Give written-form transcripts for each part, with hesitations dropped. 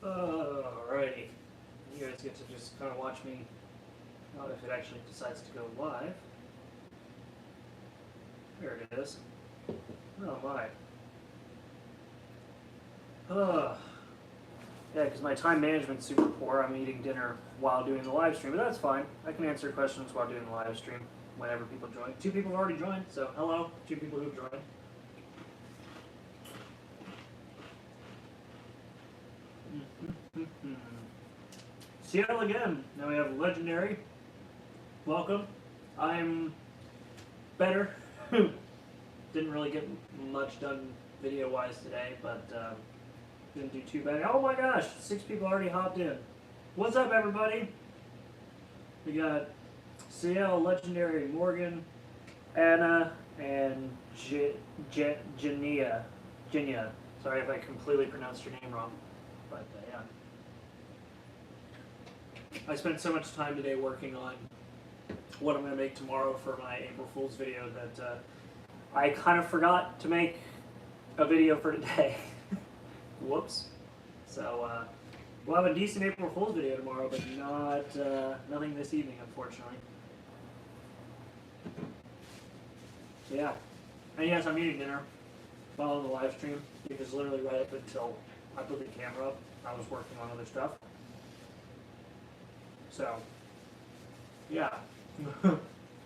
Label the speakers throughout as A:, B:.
A: Alrighty. You guys get to just kind of watch me if it actually decides to go live. There it is. Oh my. Yeah, because my time management's super poor. I'm eating dinner while doing the live stream, but that's fine. I can answer questions while doing the live stream whenever people join. 2 people have already joined, so hello, 2 people who've joined. Seattle again. Now we have Legendary. Welcome. I'm better. Didn't really get much done video-wise today, but didn't do too bad. Oh my gosh, 6 people already hopped in. What's up, everybody? We got CL, Legendary, Morgan, Anna, and Jania. Sorry if I completely pronounced your name wrong, but yeah. I spent so much time today working on what I'm going to make tomorrow for my April Fool's video that I kind of forgot to make a video for today. Whoops. So we'll have a decent April Fool's video tomorrow, but nothing this evening, unfortunately. So yeah. And yes, I'm eating dinner while on the live stream, because literally right up until I put the camera up, I was working on other stuff. So, yeah.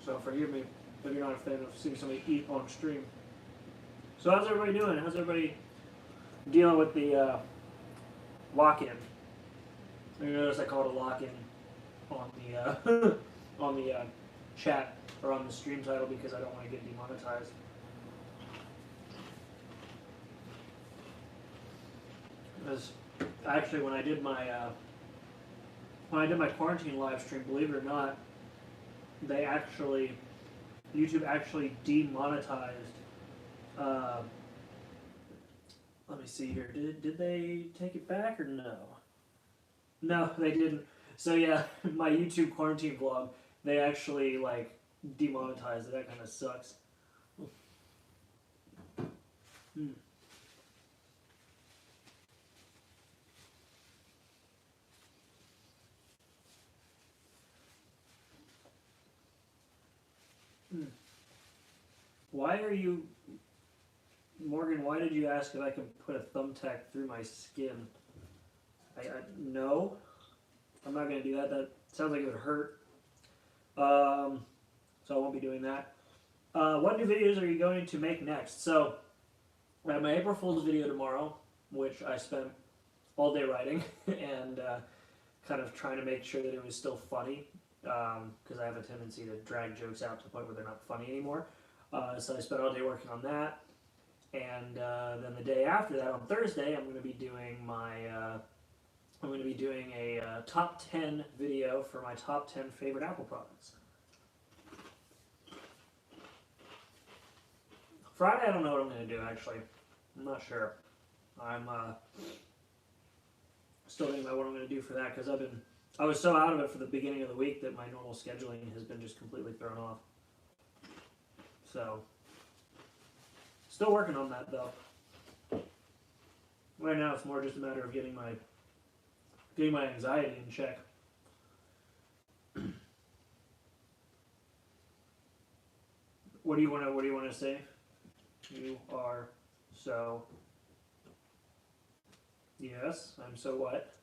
A: So forgive me if you're not a fan of seeing somebody eat on stream. So how's everybody doing? How's everybody dealing with the lock-in? You notice I called a lock-in on the on the chat or on the stream title because I don't want to get demonetized. Because actually, when I did my quarantine live stream, believe it or not, YouTube actually demonetized. Let me see here. Did they take it back or no? No, they didn't. So yeah, my YouTube quarantine vlog, they actually like demonetized it. That kind of sucks. Why are you, Morgan? Why did you ask if I can put a thumbtack through my skin? No, I'm not gonna do that. That sounds like it would hurt. So I won't be doing that. What new videos are you going to make next? So I have my April Fool's video tomorrow, which I spent all day writing and kind of trying to make sure that it was still funny, because I have a tendency to drag jokes out to the point where they're not funny anymore. So I spent all day working on that, and then the day after that, on Thursday, I'm going to be doing a top 10 video for my top 10 favorite Apple products. Friday, I don't know what I'm going to do, actually. I'm not sure. I'm still thinking about what I'm going to do for that, because I was so out of it for the beginning of the week that my normal scheduling has been just completely thrown off. So, still working on that, though. Right now, it's more just a matter of getting my anxiety in check. What do you want to say? You are so. Yes, I'm so what?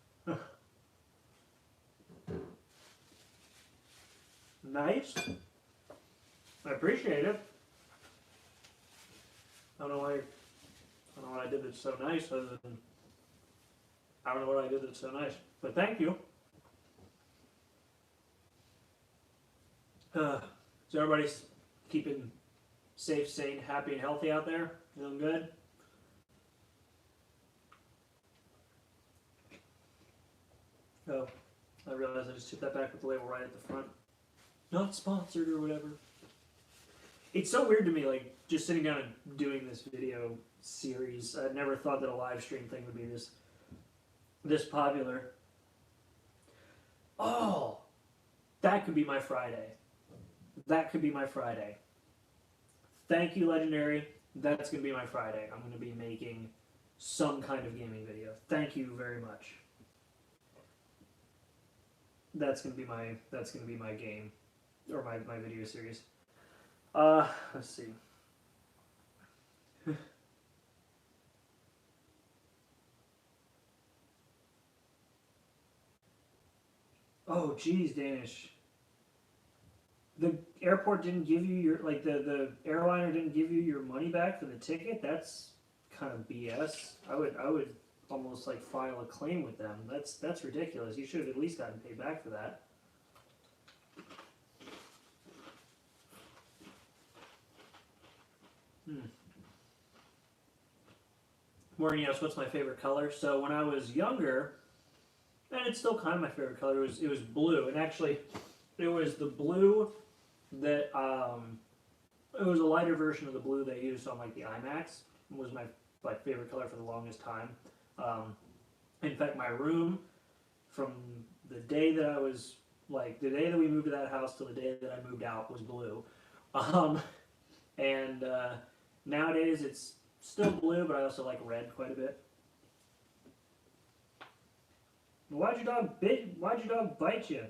A: Nice. I appreciate it. I don't know what I did that's so nice, other than I don't know what I did that's so nice. But thank you. So everybody's keeping safe, sane, happy, and healthy out there? Feeling good? Oh, I realized I just took that back with the label right at the front. Not sponsored or whatever. It's so weird to me, like, just sitting down and doing this video series. I never thought that a live stream thing would be this popular. Oh, that could be my Friday. That could be my Friday. Thank you, Legendary. That's going to be my Friday. I'm going to be making some kind of gaming video. Thank you very much. that's gonna be my game or my video series. Let's see. Oh, geez, Danish. The airport didn't give you your like the airliner didn't give you your money back for the ticket. That's kind of BS. I would almost like file a claim with them. That's ridiculous. You should have at least gotten paid back for that. Morgan, yes, what's my favorite color? So when I was younger, and it's still kind of my favorite color, it was blue. And actually, it was the blue that it was a lighter version of the blue they used on like the IMAX. It was my like favorite color for the longest time. In fact, my room from the day that I was like the day that we moved to that house till the day that I moved out was blue. And nowadays it's still blue, but I also like red quite a bit. Why'd your dog bite you?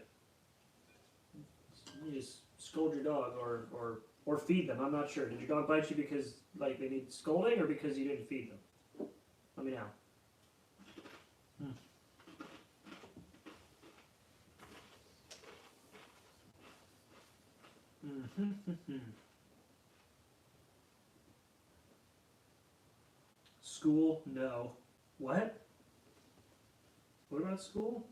A: You just scold your dog or feed them. I'm not sure. Did your dog bite you because like they need scolding or because you didn't feed them? Let me know. School? No. What? What about school?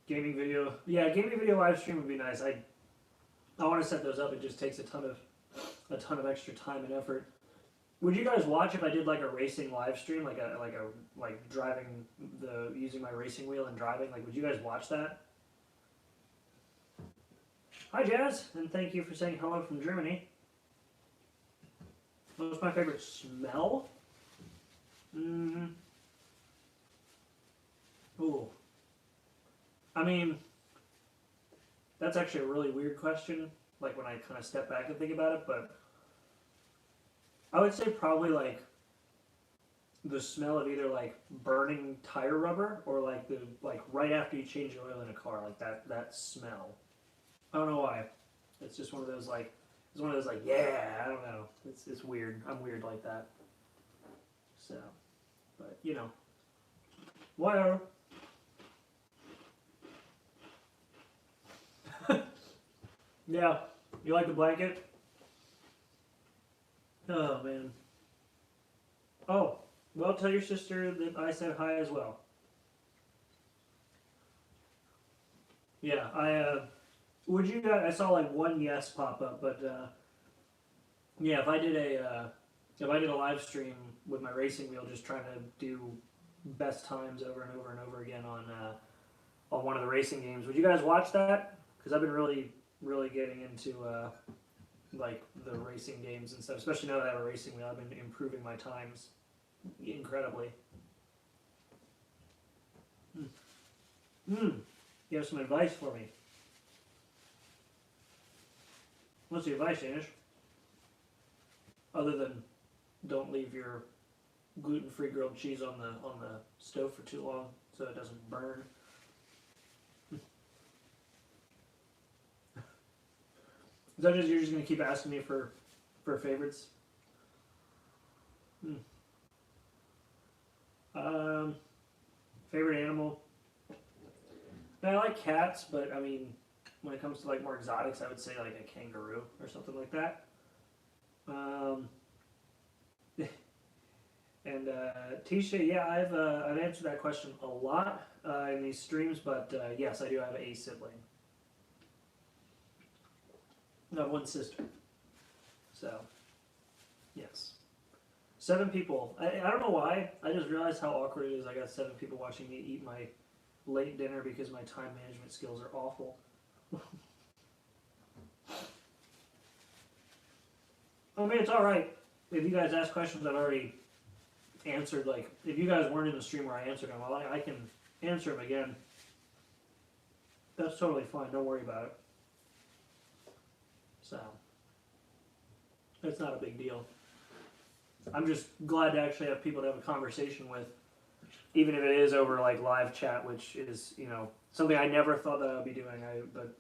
A: Gaming video. Yeah, gaming video live stream would be nice. I want to set those up. It just takes a ton of extra time and effort. Would you guys watch if I did like a racing live stream, like driving using my racing wheel and driving? Like, would you guys watch that? Hi, Jazz, and thank you for saying hello from Germany. What's my favorite smell? Ooh. I mean, that's actually a really weird question, like when I kind of step back and think about it, but I would say probably like the smell of either like burning tire rubber or like the like right after you change the oil in a car, like that smell. I don't know why. It's just one of those like yeah, I don't know. It's weird. I'm weird like that. So, but you know, whatever. Yeah, you like the blanket? Oh man. Oh, well, tell your sister that I said hi as well. Yeah, would you guys? I saw like one yes pop up, but yeah, if I did a live stream with my racing wheel, just trying to do best times over and over and over again on one of the racing games, would you guys watch that? Because I've been really getting into like the racing games and stuff, especially now that I have a racing wheel. I've been improving my times incredibly. You have some advice for me? What's the advice, Danish? Other than don't leave your gluten-free grilled cheese on the stove for too long so it doesn't burn. Is that just you're just gonna keep asking me for favorites? Favorite animal? I mean, I like cats, but I mean, when it comes to like more exotics, I would say like a kangaroo or something like that. And Tisha, yeah, I've answered that question a lot in these streams, but yes, I do have a sibling. I have one sister. So, yes. 7 people. I don't know why. I just realized how awkward it is. I got 7 people watching me eat my late dinner because my time management skills are awful. I mean, it's alright. If you guys ask questions I've already answered, like, if you guys weren't in the stream where I answered them, well, I can answer them again. That's totally fine. Don't worry about it. So, it's not a big deal. I'm just glad to actually have people to have a conversation with even if it is over like live chat, which is, you know, something I never thought that I would be doing. But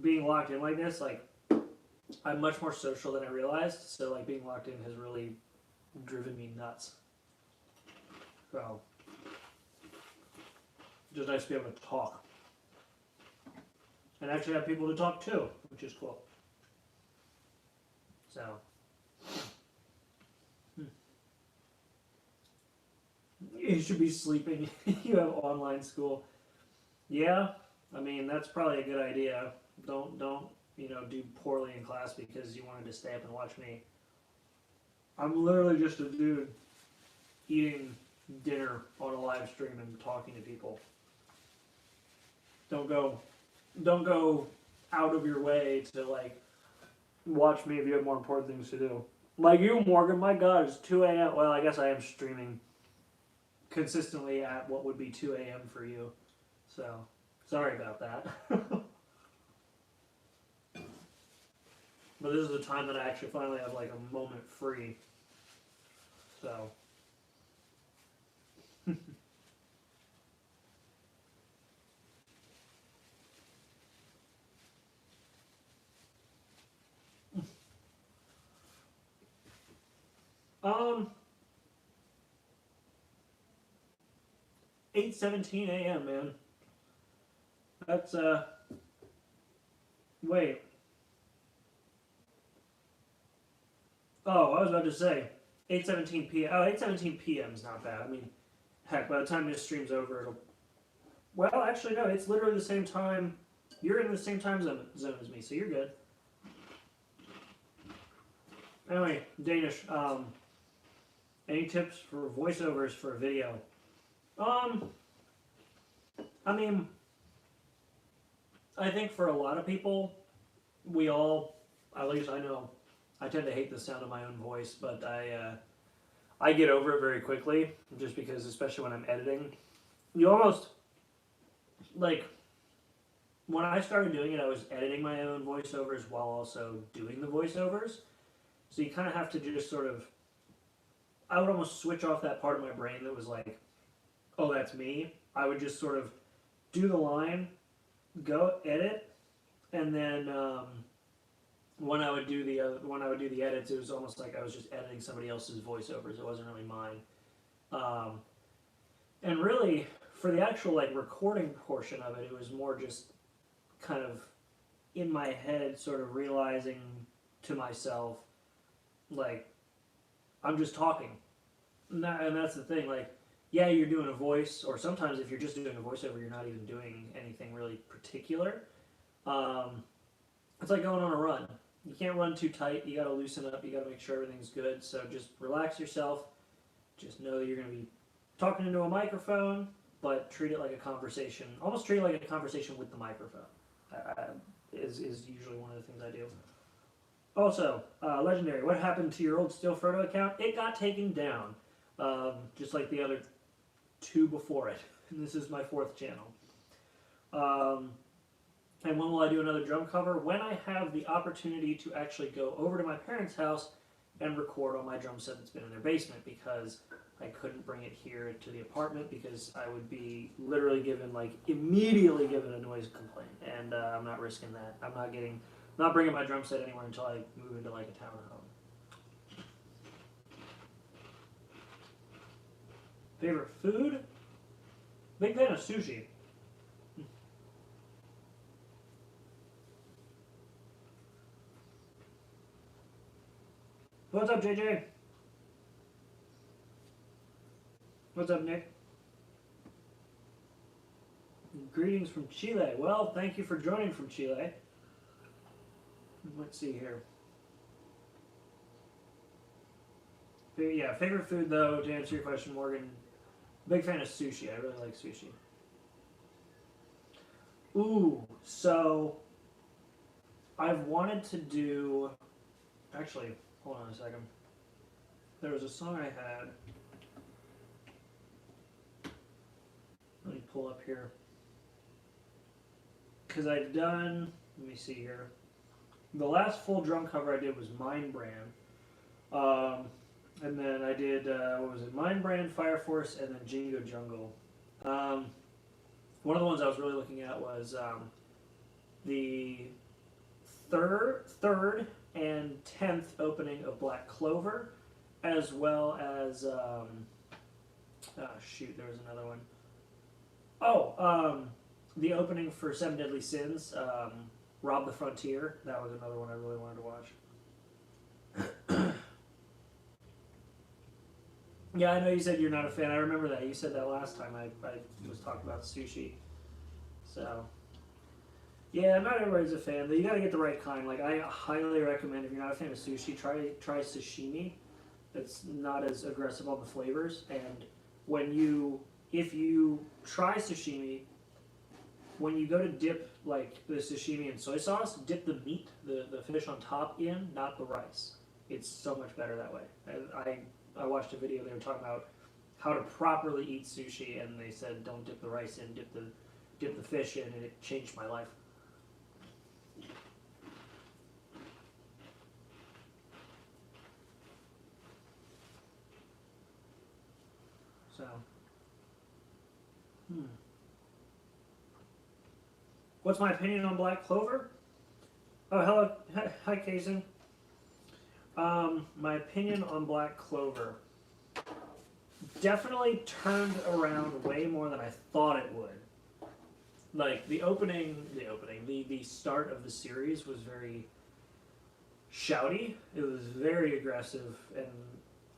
A: being locked in like this, like, I'm much more social than I realized. So like being locked in has really driven me nuts. So just nice to be able to talk and actually have people to talk to, which is cool. So you should be sleeping. You have online school. Yeah, I mean that's probably a good idea. Don't you know, do poorly in class because you wanted to stay up and watch me. I'm literally just a dude eating dinner on a live stream and talking to people. Don't go out of your way to like watch me if you have more important things to do. Like you, Morgan, my God, it's 2 a.m. Well, I guess I am streaming consistently at what would be 2 a.m. for you. So, sorry about that. But this is the time that I actually finally have like a moment free. So. um, 8:17 a.m. man. That's wait. Oh, I was about to say 8:17 p.m. Oh, 8:17 p.m. is not bad. I mean, heck, by the time this stream's over, it'll. Well, actually, no. It's literally the same time. You're in the same time zone as me, so you're good. Anyway, Danish. Any tips for voiceovers for a video? I mean, I think for a lot of people, we all, at least I know, I tend to hate the sound of my own voice, but I get over it very quickly, just because, especially when I'm editing, you almost, like, when I started doing it, I was editing my own voiceovers while also doing the voiceovers, so you kind of have to just sort of, I would almost switch off that part of my brain that was like, oh, that's me. I would just sort of do the line, go edit, and then when I would do the edits, it was almost like I was just editing somebody else's voiceovers. It wasn't really mine. And really, for the actual like recording portion of it, it was more just kind of in my head, sort of realizing to myself, like, I'm just talking, and that's the thing. Like, yeah, you're doing a voice, or sometimes if you're just doing a voiceover, you're not even doing anything really particular. It's like going on a run. You can't run too tight. You got to loosen up. You got to make sure everything's good. So just relax yourself. Just know that you're going to be talking into a microphone, but treat it like a conversation. Almost treat it like a conversation with the microphone. Is usually one of the things I do. Also, Legendary, what happened to your old Still Frodo account? It got taken down, just like the other two before it. And this is my 4th channel. And when will I do another drum cover? When I have the opportunity to actually go over to my parents' house and record on my drum set that's been in their basement, because I couldn't bring it here to the apartment because I would be literally immediately given a noise complaint, and I'm not risking that. I'm not bringing my drum set anywhere until I move into like a townhome. Favorite food? Big fan of sushi. What's up, JJ? What's up, Nick? Greetings from Chile. Well, thank you for joining from Chile. Let's see here. Yeah, favorite food though, to answer your question, Morgan, big fan of sushi. I really like sushi. Ooh, so I've wanted to do, actually, hold on a second. There was a song I had. Let me pull up here. Because I've done, let me see here. The last full drum cover I did was Mind Brand. And then I did, what was it, Mind Brand, Fire Force, and then Jingo Jungle. One of the ones I was really looking at was the third and 10th opening of Black Clover, as well as, oh shoot, there was another one. Oh, the opening for Seven Deadly Sins, Rob the Frontier. That was another one I really wanted to watch. Yeah, I know you said you're not a fan. I remember that. You said that last time I was talking about sushi. So, yeah, not everybody's a fan. But you got to get the right kind. Like, I highly recommend, if you're not a fan of sushi, try sashimi. It's not as aggressive on the flavors. And if you try sashimi, when you go to dip like the sashimi in soy sauce, dip the meat, the fish on top in, not the rice. It's so much better that way. I watched a video, they were talking about how to properly eat sushi, and they said don't dip the rice in, dip the fish in, and it changed my life. So, what's my opinion on Black Clover? Oh, hello, hi, Kaysen. My opinion on Black Clover definitely turned around way more than I thought it would. Like the start of the series was very shouty. It was very aggressive, and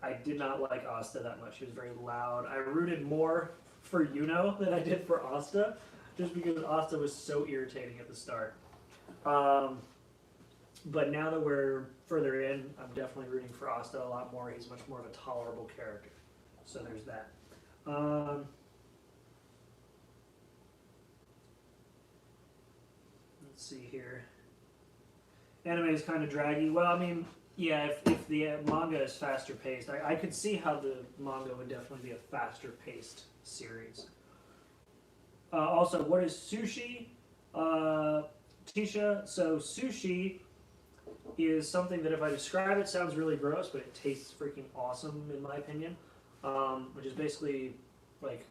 A: I did not like Asta that much. He was very loud. I rooted more for Yuno than I did for Asta, just because Asta was so irritating at the start. But now that we're further in, I'm definitely rooting for Asta a lot more. He's much more of a tolerable character. So there's that. Let's see here. Anime is kind of draggy. Well, I mean, yeah, if the manga is faster paced, I could see how the manga would definitely be a faster paced series. Also, what is sushi? Tisha, so sushi is something that if I describe it sounds really gross, but it tastes freaking awesome in my opinion, which is basically like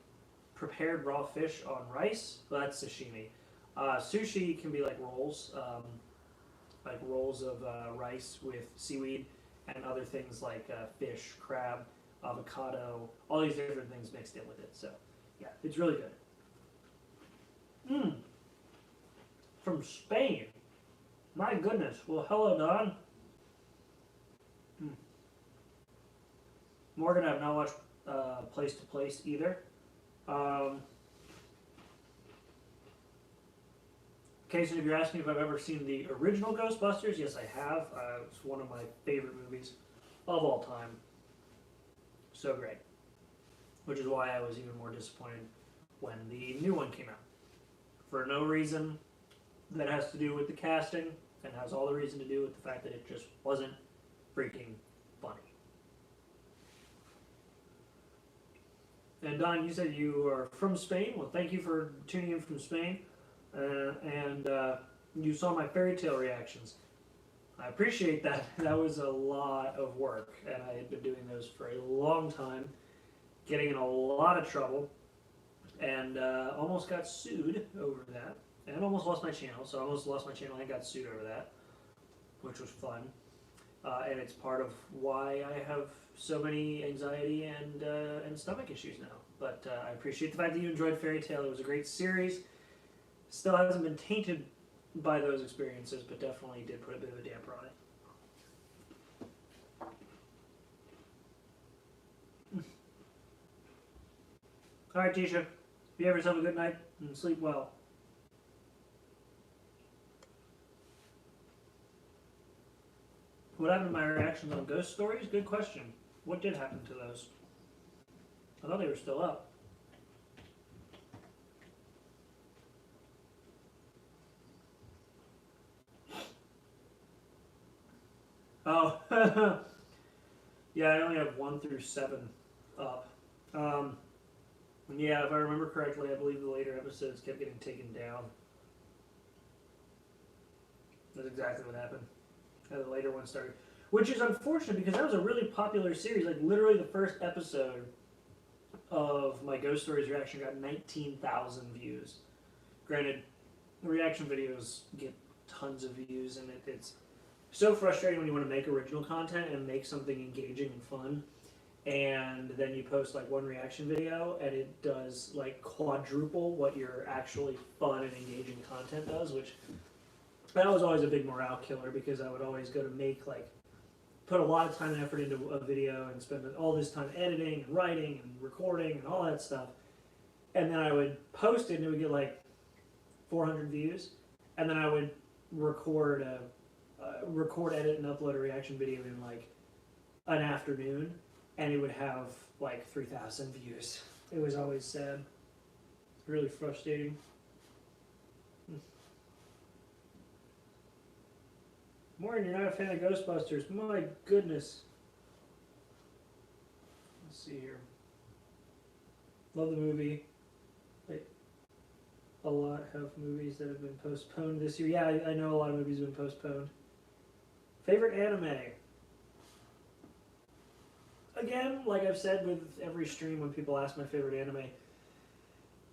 A: prepared raw fish on rice. Well, that's sashimi. Sushi can be like rolls of rice with seaweed and other things like fish, crab, avocado, all these different things mixed in with it. So yeah, it's really good. From Spain. My goodness. Well, hello, Don. Morgan, I've not watched Place to Place either. Casey, if you're asking if I've ever seen the original Ghostbusters, yes, I have. It's one of my favorite movies of all time. So great. Which is why I was even more disappointed when the new one came out. For no reason that has to do with the casting, and has all the reason to do with the fact that it just wasn't freaking funny. And Don, you said you are from Spain. Well, thank you for tuning in from Spain. And you saw my fairy tale reactions. I appreciate that. That was a lot of work, and I had been doing those for a long time, getting in a lot of trouble, and almost got sued over that. And almost lost my channel, so I almost lost my channel and got sued over that, which was fun. And it's part of why I have so many anxiety and stomach issues now. But I appreciate the fact that you enjoyed Fairy Tail. It was a great series. Still hasn't been tainted by those experiences, but definitely did put a bit of a damper on it. All right, Tisha. You have yourself a good night and sleep well. What happened to my reactions on ghost stories? Good question. What did happen to those? I thought they were still up. Oh, yeah, I only have 1 through 7 up. Yeah, if I remember correctly, I believe the later episodes kept getting taken down. That's exactly what happened. The later one started. which is unfortunate because that was a really popular series. Like literally the first episode of my Ghost Stories reaction got 19,000 views. Granted, reaction videos get tons of views, and it's so frustrating when you want to make original content and make something engaging and fun, and then you post like one reaction video and it does like quadruple what your actually fun and engaging content does, which that was always a big morale killer because I would always go to make like put a lot of time and effort into a video and spend all this time editing and writing and recording and all that stuff, and then I would post it and it would get like 400 views, and then I would record, edit, and upload a reaction video in like an afternoon, and it would have like 3,000 views. It was always sad, really frustrating. Morning, you're not a fan of Ghostbusters? My goodness. Let's see here. Love the movie. A lot of movies that have been postponed this year. Yeah, I know a lot of movies have been postponed. Favorite anime? Again, like I've said with every stream when people ask my favorite anime,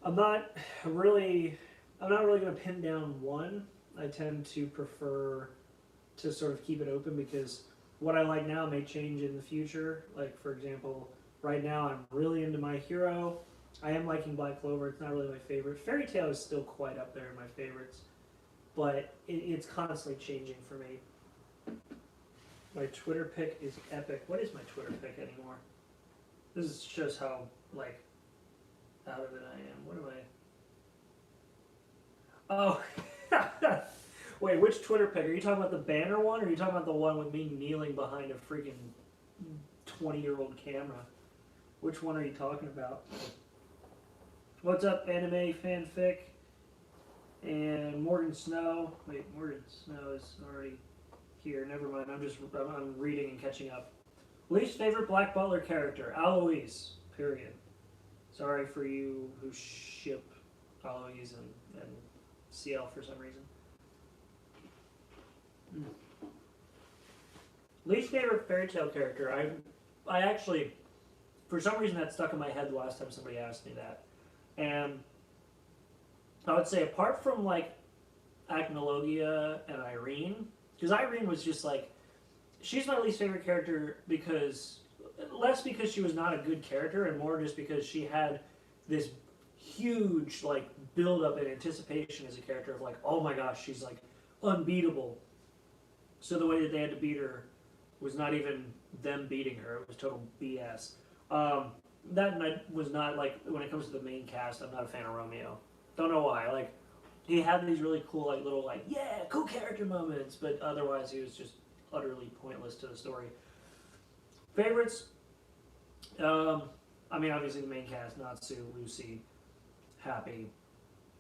A: I'm not really going to pin down one. I tend to prefer to sort of keep it open because what I like now may change in the future. Like, for example, right now I'm really into My Hero. I am liking Black Clover. It's not really my favorite. Fairy Tail is still quite up there in my favorites, but it's constantly changing for me. My Twitter pick is epic. What is my Twitter pick anymore? This shows how, like, out of it I am. What am I? Oh. Wait, which Twitter pic? Are you talking about the banner one, or are you talking about the one with me kneeling behind a freaking 20-year-old camera? Which one are you talking about? What's up, anime fanfic? And Morgan Snow. Wait, Morgan Snow is already here. Never mind. I'm reading and catching up. Least favorite Black Butler character, Aloise. Period. Sorry for you who ship Aloise and CL for some reason. Least favorite fairy tale character. I actually, for some reason, that stuck in my head the last time somebody asked me that, and I would say apart from like Acnologia and Irene, because Irene was just like, she's my least favorite character because less because she was not a good character and more just because she had this huge like build up and anticipation as a character of like, oh my gosh, she's like unbeatable. So the way that they had to beat her was not even them beating her. It was total BS. That night was not, like, when it comes to the main cast, I'm not a fan of Romeo. Don't know why. Like, he had these really cool, like, little, like, yeah, cool character moments, but otherwise he was just utterly pointless to the story. Favorites? I mean, obviously the main cast, Natsu, Lucy, Happy.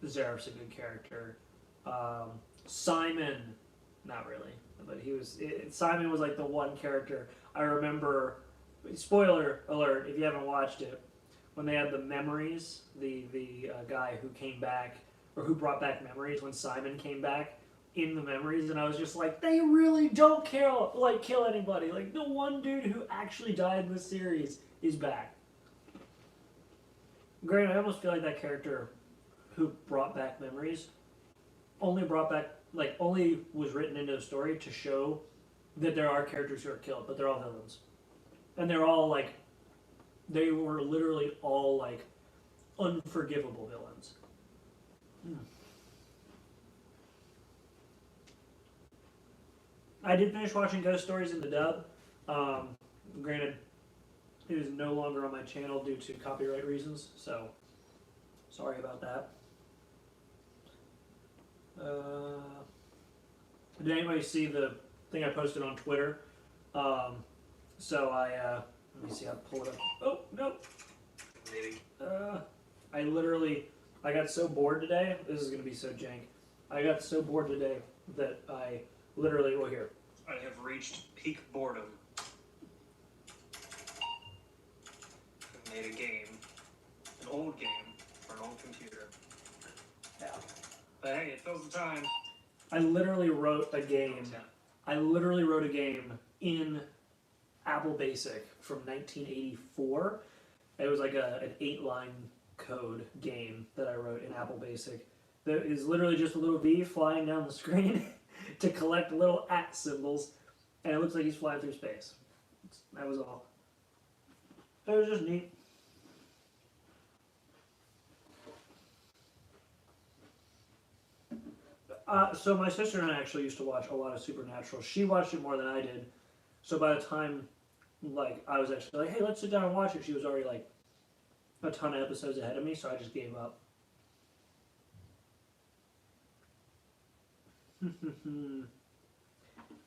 A: Zeref's a good character. Simon, not really. But Simon was like the one character I remember. Spoiler alert! If you haven't watched it, when they had the memories, the guy who came back or who brought back memories when Simon came back in the memories, and I was just like, they really don't kill anybody. Like the one dude who actually died in the series is back. Granted, I almost feel like that character who brought back memories only was written into the story to show that there are characters who are killed, but they're all villains. And they're all like, they were literally all like unforgivable villains. I did finish watching Ghost Stories in the dub. Granted, it is no longer on my channel due to copyright reasons, so sorry about that. Did anybody see the thing I posted on Twitter? So let me see, I'll pull it up. Oh, no. Maybe. I got so bored today. This is going to be so jank. I got so bored today that I literally, well here. I have reached peak boredom. I made a game. An old game for an old computer. Yeah. But hey, it fills the time. I literally wrote a game in Apple Basic from 1984. It was like an 8-line code game that I wrote in Apple Basic. That is literally just a little V flying down the screen to collect little @ symbols, and it looks like he's flying through space. That was all. It was just neat. So my sister and I actually used to watch a lot of Supernatural. She watched it more than I did. So by the time, like, I was actually like, hey, let's sit down and watch it, she was already, like, a ton of episodes ahead of me, so I just gave up.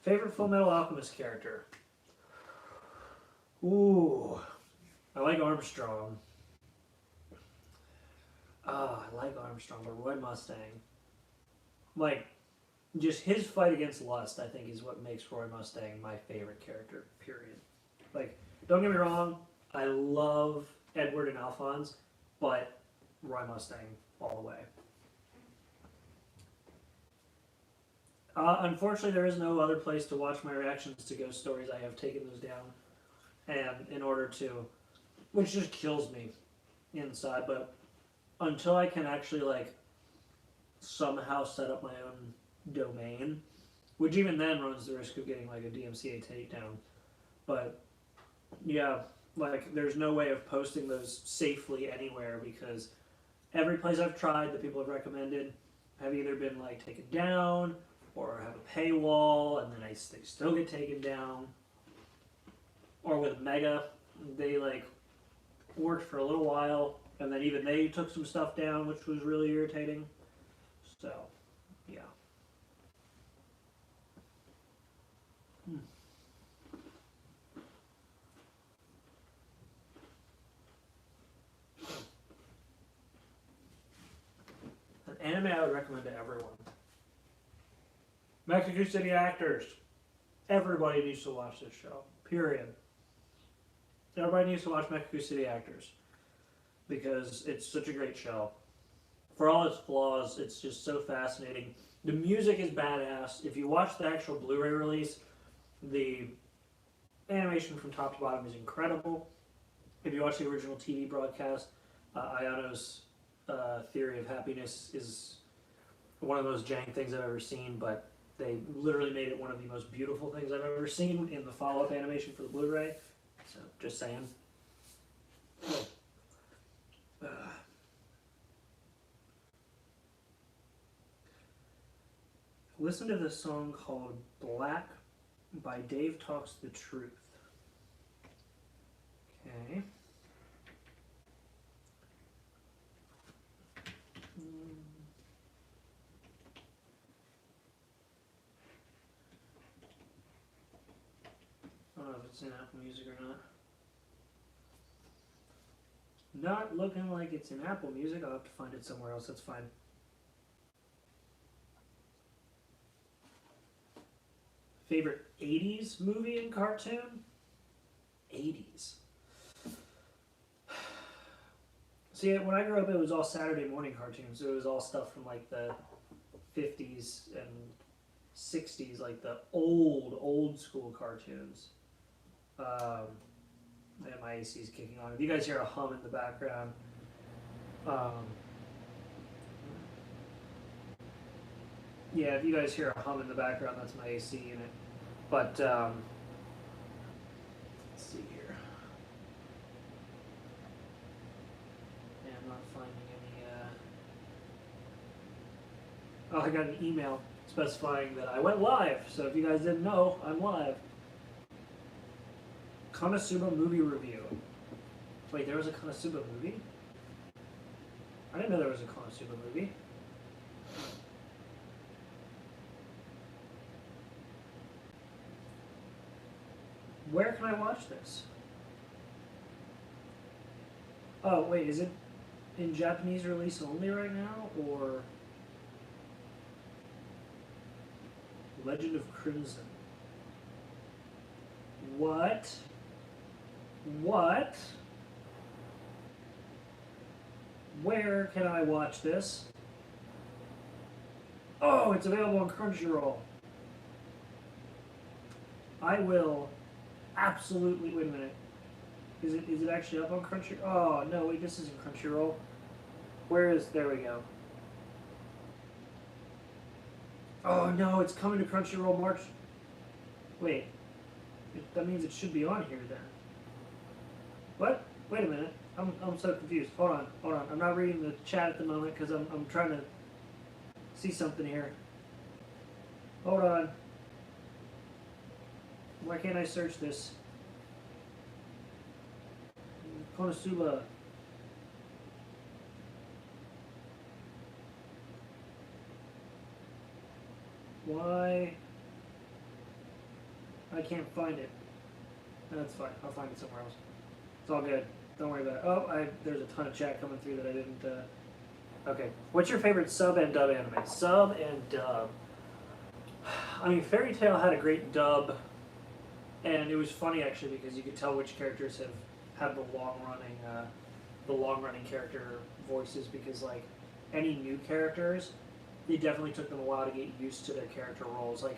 A: Favorite Full Metal Alchemist character? Ooh, I like Armstrong. I like Armstrong, but Roy Mustang. Like, just his fight against lust, I think, is what makes Roy Mustang my favorite character, period. Like, don't get me wrong, I love Edward and Alphonse, but Roy Mustang all the way. Unfortunately, there is no other place to watch my reactions to ghost stories. I have taken those down, and in order to, which just kills me inside, but until I can actually, like, somehow set up my own domain, which even then runs the risk of getting, like, a DMCA takedown, but yeah, like, there's no way of posting those safely anywhere, because every place I've tried that people have recommended have either been, like, taken down or have a paywall, and then they still get taken down. Or with Mega, they, like, worked for a little while, and then even they took some stuff down, which was really irritating. So, yeah. An anime I would recommend to everyone. Mexico City Actors. Everybody needs to watch this show. Period. Everybody needs to watch Mexico City Actors, because it's such a great show. For all its flaws, it's just so fascinating. The music is badass. If you watch the actual Blu-ray release, the animation from top to bottom is incredible. If you watch the original TV broadcast, Ayano's Theory of Happiness is one of the most jank things I've ever seen, but they literally made it one of the most beautiful things I've ever seen in the follow-up animation for the Blu-ray. So, just saying. Listen to this song called Black by Dave Talks the Truth. Okay. I don't know if it's in Apple Music or not. Not looking like it's in Apple Music. I'll have to find it somewhere else. That's fine. Favorite 80s movie and cartoon? 80s. See, when I grew up, it was all Saturday morning cartoons. So it was all stuff from, like, the 50s and 60s, like the old school cartoons. And my AC is kicking on. If you guys hear a hum in the background, yeah, if you guys hear a hum in the background, that's my AC unit. But, let's see here. Yeah, I'm not finding any, Oh, I got an email specifying that I went live. So if you guys didn't know, I'm live. Konosuba movie review. Wait, there was a Konosuba movie? I didn't know there was a Konosuba movie. Where can I watch this? Oh, wait, is it in Japanese release only right now, or Legend of Crimson? What? What? Where can I watch this? Oh, it's available on Crunchyroll. I will absolutely. Wait a minute. Is it actually up on Crunchyroll? Oh no, wait, this isn't Crunchyroll. Where is? There we go. Oh no, it's coming to Crunchyroll March. Wait, that means it should be on here then. What? Wait a minute. I'm so confused. Hold on, hold on. I'm not reading the chat at the moment because I'm trying to see something here. Hold on. Why can't I search this? Konosuba. Why? I can't find it. That's fine. I'll find it somewhere else. It's all good. Don't worry about it. Oh, there's a ton of chat coming through that I didn't. Okay. What's your favorite sub and dub anime? Sub and dub. I mean, Fairy Tail had a great dub, and it was funny actually because you could tell which characters have the long running character voices because like any new characters, they definitely took them a while to get used to their character roles. Like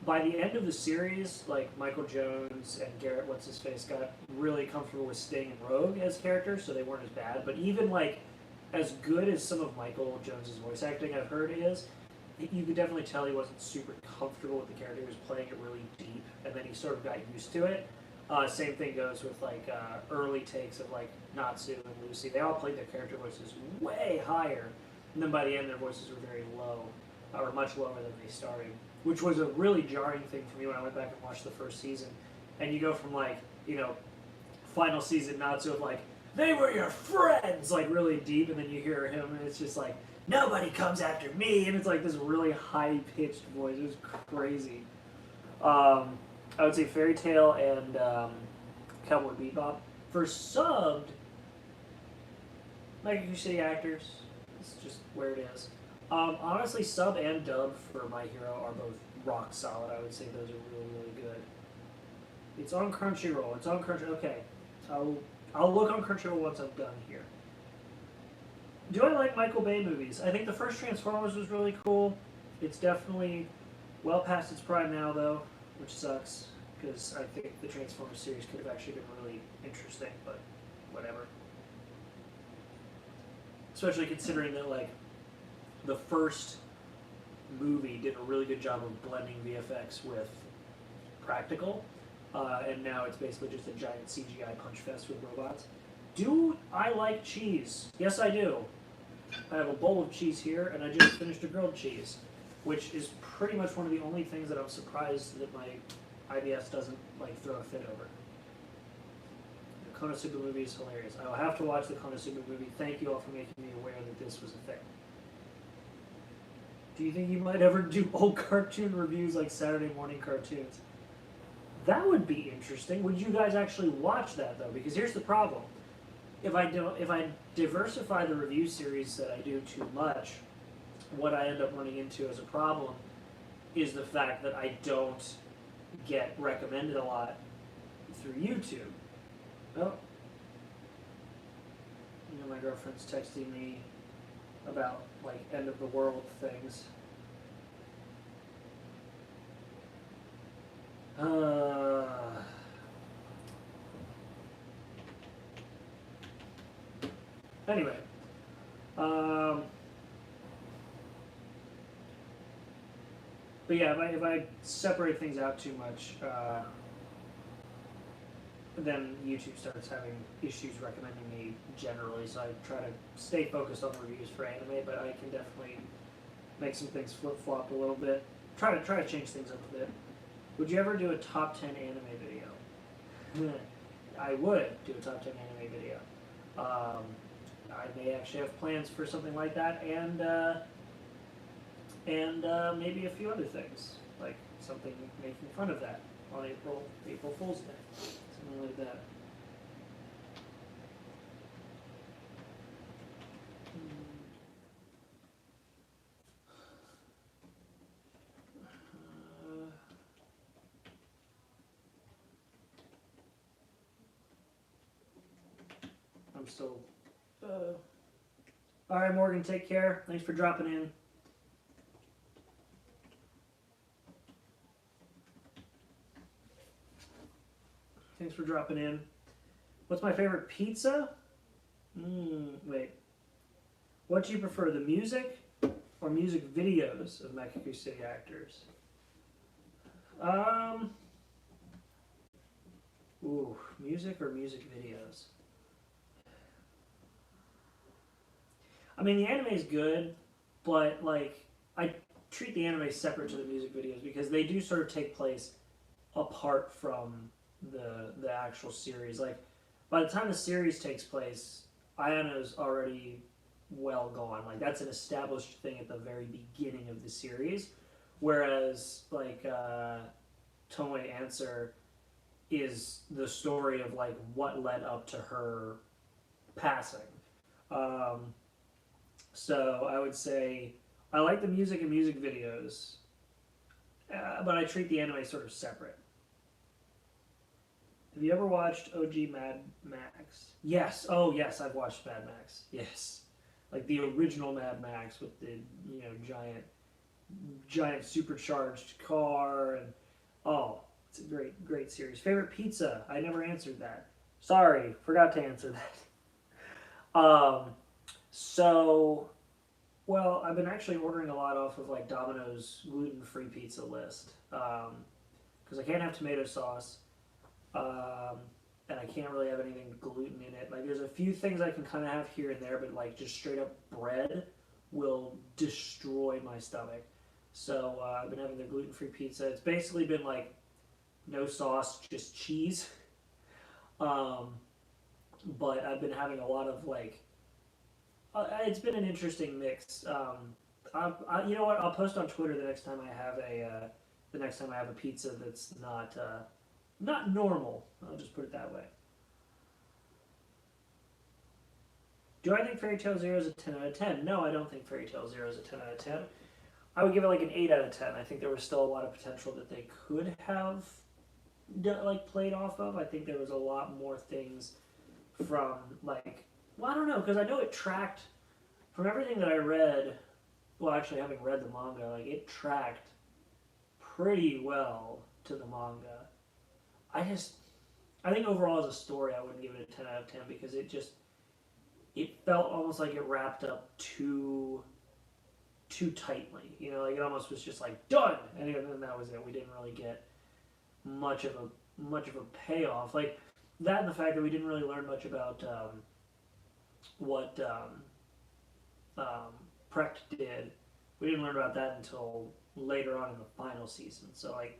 A: by the end of the series, like Michael Jones and Garrett what's his face got really comfortable with Sting and Rogue as characters, so they weren't as bad. But even like as good as some of Michael Jones's voice acting I've heard is, you could definitely tell he wasn't super comfortable with the character. He was playing it really deep, and then he sort of got used to it. Same thing goes with like early takes of like Natsu and Lucy. They all played their character voices way higher, and then by the end their voices were very low, or much lower than they started, which was a really jarring thing for me when I went back and watched the first season. And you go from like, you know, final season Natsu of like, they were your friends, like really deep, and then you hear him and it's just like, nobody comes after me, and it's like this really high-pitched voice. It was crazy. I would say Fairy Tail and Cowboy Bebop. For subbed, like you say, actors, it's just where it is. Honestly, sub and dub for My Hero are both rock solid. I would say those are really, really good. It's on Crunchyroll. It's on Crunchyroll. Okay, I'll look on Crunchyroll once I'm done here. Do I like Michael Bay movies? I think the first Transformers was really cool. It's definitely well past its prime now, though, which sucks, because I think the Transformers series could have actually been really interesting, but whatever. Especially considering that, like, the first movie did a really good job of blending VFX with practical, and now it's basically just a giant CGI punch fest with robots. Do I like cheese? Yes, I do. I have a bowl of cheese here, and I just finished a grilled cheese, which is pretty much one of the only things that I'm surprised that my IBS doesn't like throw a fit over. The Konosuba movie is hilarious. I will have to watch the Konosuba movie. Thank you all for making me aware that this was a thing. Do you think you might ever do old cartoon reviews like Saturday morning cartoons? That would be interesting. Would you guys actually watch that though? Because here's the problem. If I diversify the review series that I do too much, what I end up running into as a problem is the fact that I don't get recommended a lot through YouTube. Oh, you know, my girlfriend's texting me about like end of the world things. Anyway, but yeah, if I separate things out too much, then YouTube starts having issues recommending me generally. So I try to stay focused on reviews for anime, but I can definitely make some things flip flop a little bit. Try to change things up a bit. Would you ever do a top 10 anime video? I would do a top 10 anime video. I may actually have plans for something like that, and maybe a few other things, like something making fun of that on April Fool's Day, something like that. I'm still. All right, Morgan, take care. Thanks for dropping in. Thanks for dropping in. What's my favorite pizza? Wait. What do you prefer, the music or music videos of Mexico City actors? Music or music videos? I mean, the anime is good, but like I treat the anime separate to the music videos because they do sort of take place apart from the actual series. Like by the time the series takes place, Ayano's already well gone. Like that's an established thing at the very beginning of the series, whereas like Tomoe Answer is the story of like what led up to her passing. So I would say I like the music and music videos, but I treat the anime sort of separate. Have you ever watched OG Mad Max? Yes. Oh, yes. I've watched Mad Max. Yes, like the original Mad Max with the giant supercharged car and it's a great series. Favorite pizza? I never answered that. Sorry, forgot to answer that. Well, I've been actually ordering a lot off of like Domino's gluten-free pizza list because I can't have tomato sauce. And I can't really have anything gluten in it. Like, there's a few things I can kind of have here and there, but like just straight up bread will destroy my stomach. So I've been having their gluten-free pizza. It's basically been like no sauce, just cheese. But I've been having a lot of like. It's been an interesting mix. You know what? I'll post on Twitter the next time I have a pizza that's not normal. I'll just put it that way. Do I think Fairy Tail Zero is a 10 out of 10? No, I don't think Fairy Tail Zero is a 10 out of 10. I would give it like an 8 out of 10. I think there was still a lot of potential that they could have like played off of. I think there was a lot more things from like, well, I don't know, because I know it tracked from everything that I read. Well, actually, having read the manga, like it tracked pretty well to the manga. I think overall as a story, I wouldn't give it a 10 out of 10 because it felt almost like it wrapped up too tightly. You know, like it almost was just like done, and then that was it. We didn't really get much of a payoff. Like that, and the fact that we didn't really learn much about what Precht did. We didn't learn about that until later on in the final season. So like,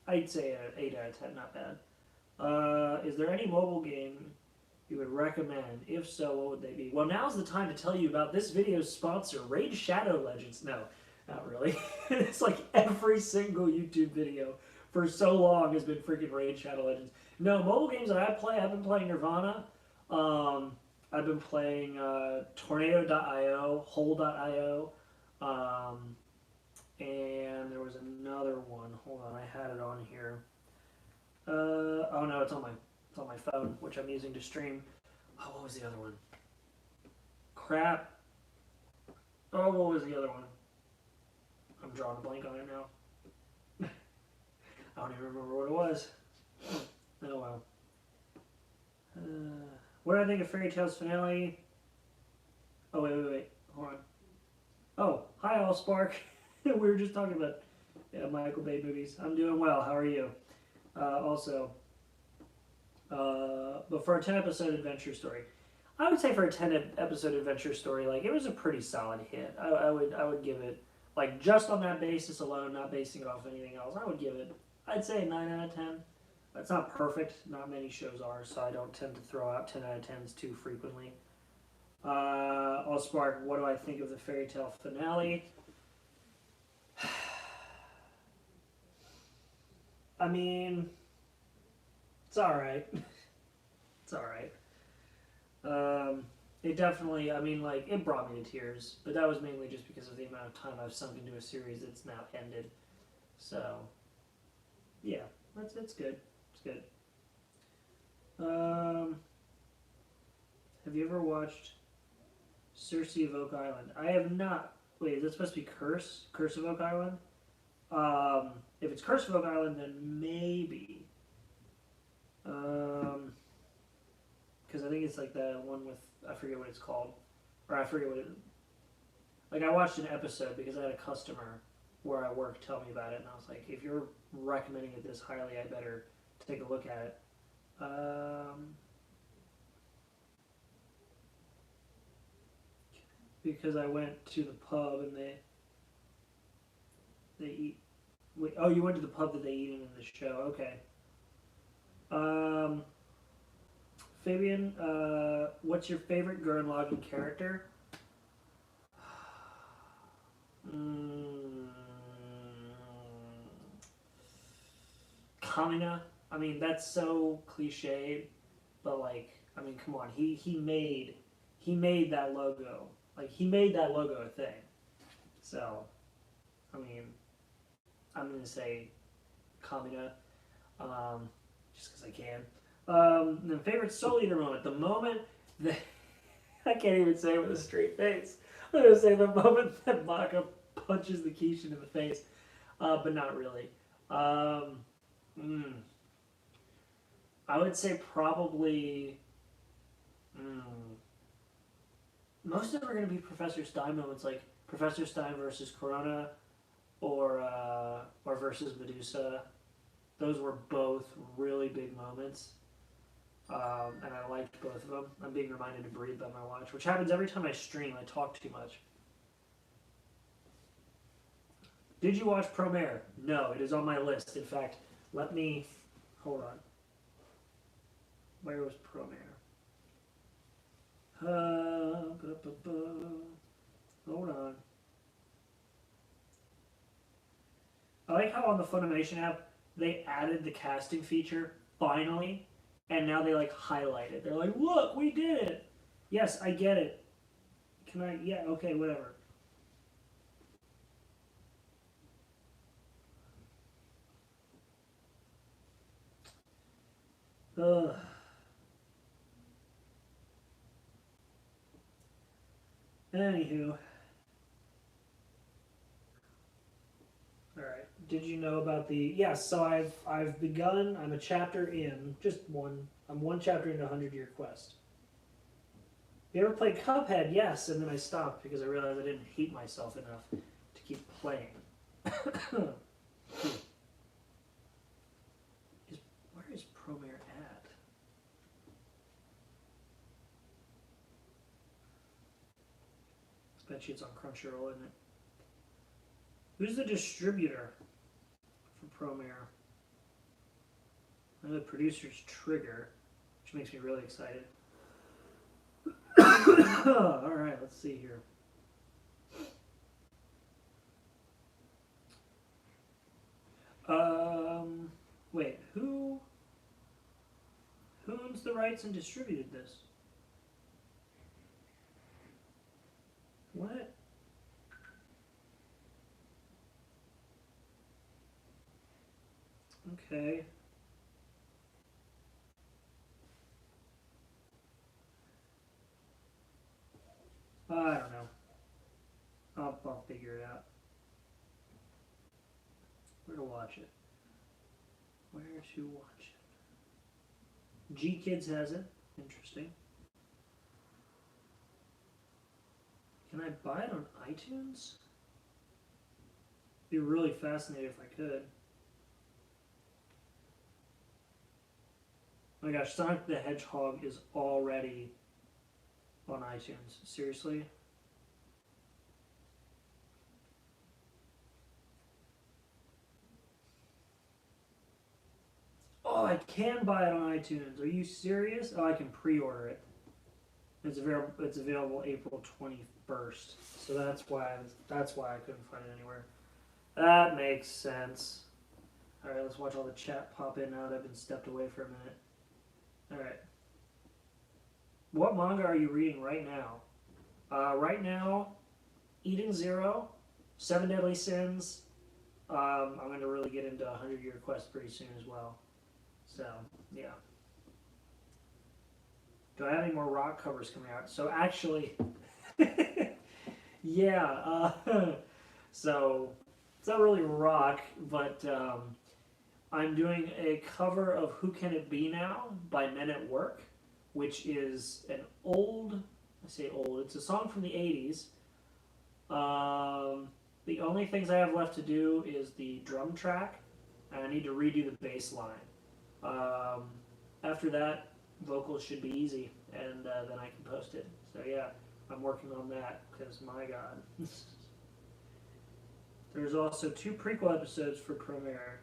A: I'd say an 8 out of 10, not bad. Is there any mobile game you would recommend? If so, what would they be? Well, now's the time to tell you about this video's sponsor, Raid Shadow Legends. No, not really. It's like every single YouTube video for so long has been freaking Raid Shadow Legends. No, mobile games that I play, I've been playing Nirvana. I've been playing Tornado.io, Hole.io, and there was another one. Hold on, I had it on here. Oh no, it's on my phone, which I'm using to stream. Oh, what was the other one? Crap. Oh, what was the other one? I'm drawing a blank on it now. I don't even remember what it was. Oh well. What do I think of Fairy Tail's finale? Oh, wait. Hold on. Oh, hi, Allspark. We were just talking about Michael Bay movies. I'm doing well. How are you? But for a 10-episode adventure story, I would say for a 10-episode adventure story, like, it was a pretty solid hit. I would give it, like, just on that basis alone, not basing it off anything else, I would give it, I'd say a 9 out of 10. It's not perfect. Not many shows are, so I don't tend to throw out 10 out of 10s too frequently. Allspark, what do I think of the Fairy Tail finale? I mean, it's alright. It's alright. It definitely, I mean, like, it brought me to tears, but that was mainly just because of the amount of time I've sunk into a series that's now ended. So, yeah, it's good. It's good. Have you ever watched Circe of Oak Island? I have not. Wait, is that supposed to be Curse? Curse of Oak Island? If it's Curse of Oak Island, then maybe. Because I think it's like the one with, I forget what it's called, or I forget what it. Like I watched an episode because I had a customer where I work tell me about it, and I was like, if you're recommending it this highly, I better take a look at it. Because I went to the pub and they eat. Wait, oh, you went to the pub that they eat in the show. Okay. Fabian, what's your favorite Gurren Lagann character? Kamina. I mean, that's so cliched, but like, I mean, come on. He made that logo. Like he made that logo a thing. So, I mean, I'm gonna say Kamina, just because I can. The favorite Soul Eater moment. The moment that I can't even say it with a straight face. I'm gonna say the moment that Maka punches the Kishin in the face, but not really. I would say probably. Most of them are going to be Professor Stein moments, like Professor Stein versus Corona, or versus Medusa. Those were both really big moments, and I liked both of them. I'm being reminded to breathe by my watch, which happens every time I stream. I talk too much. Did you watch Promare? No, it is on my list. In fact, let me hold on. Where was Promare? Hold on. I like how on the Funimation app they added the casting feature finally, and now they like highlight it. They're like, "Look, we did it." Yes, I get it. Can I? Yeah. Okay. Whatever. Ugh. Anywho. Alright. Did you know about the yes, so I've begun, I'm a chapter in, just one. I'm one chapter into 100-Year Quest. You ever played Cuphead? Yes, and then I stopped because I realized I didn't hate myself enough to keep playing. Where is Promare at? I bet you it's on Crunchyroll, isn't it? Who's the distributor for Promare? I know the producer's Trigger, which makes me really excited. Alright, let's see here. Wait, who owns the rights and distributed this? What? Okay. I don't know. I'll figure it out. Where to watch it? Where to watch it? G Kids has it. Interesting. Can I buy it on iTunes? Be really fascinated if I could. Oh my gosh, Sonic the Hedgehog is already on iTunes. Seriously? Oh, I can buy it on iTunes. Are you serious? Oh, I can pre-order it. It's available April 21st. So that's why I couldn't find it anywhere. That makes sense. All right, let's watch all the chat pop in now that I've been stepped away for a minute. All right. What manga are you reading right now? Right now, Eden Zero, Seven Deadly Sins. I'm going to really get into 100-Year Quest pretty soon as well. So, yeah. Do I have any more rock covers coming out? So, actually, yeah. So, it's not really rock, but I'm doing a cover of Who Can It Be Now by Men at Work, which is an old, I say old, it's a song from the 80s. The only things I have left to do is the drum track, and I need to redo the bass line. After that, vocals should be easy, and then I can post it. So yeah, I'm working on that, because my god. There's also 2 prequel episodes for Premiere.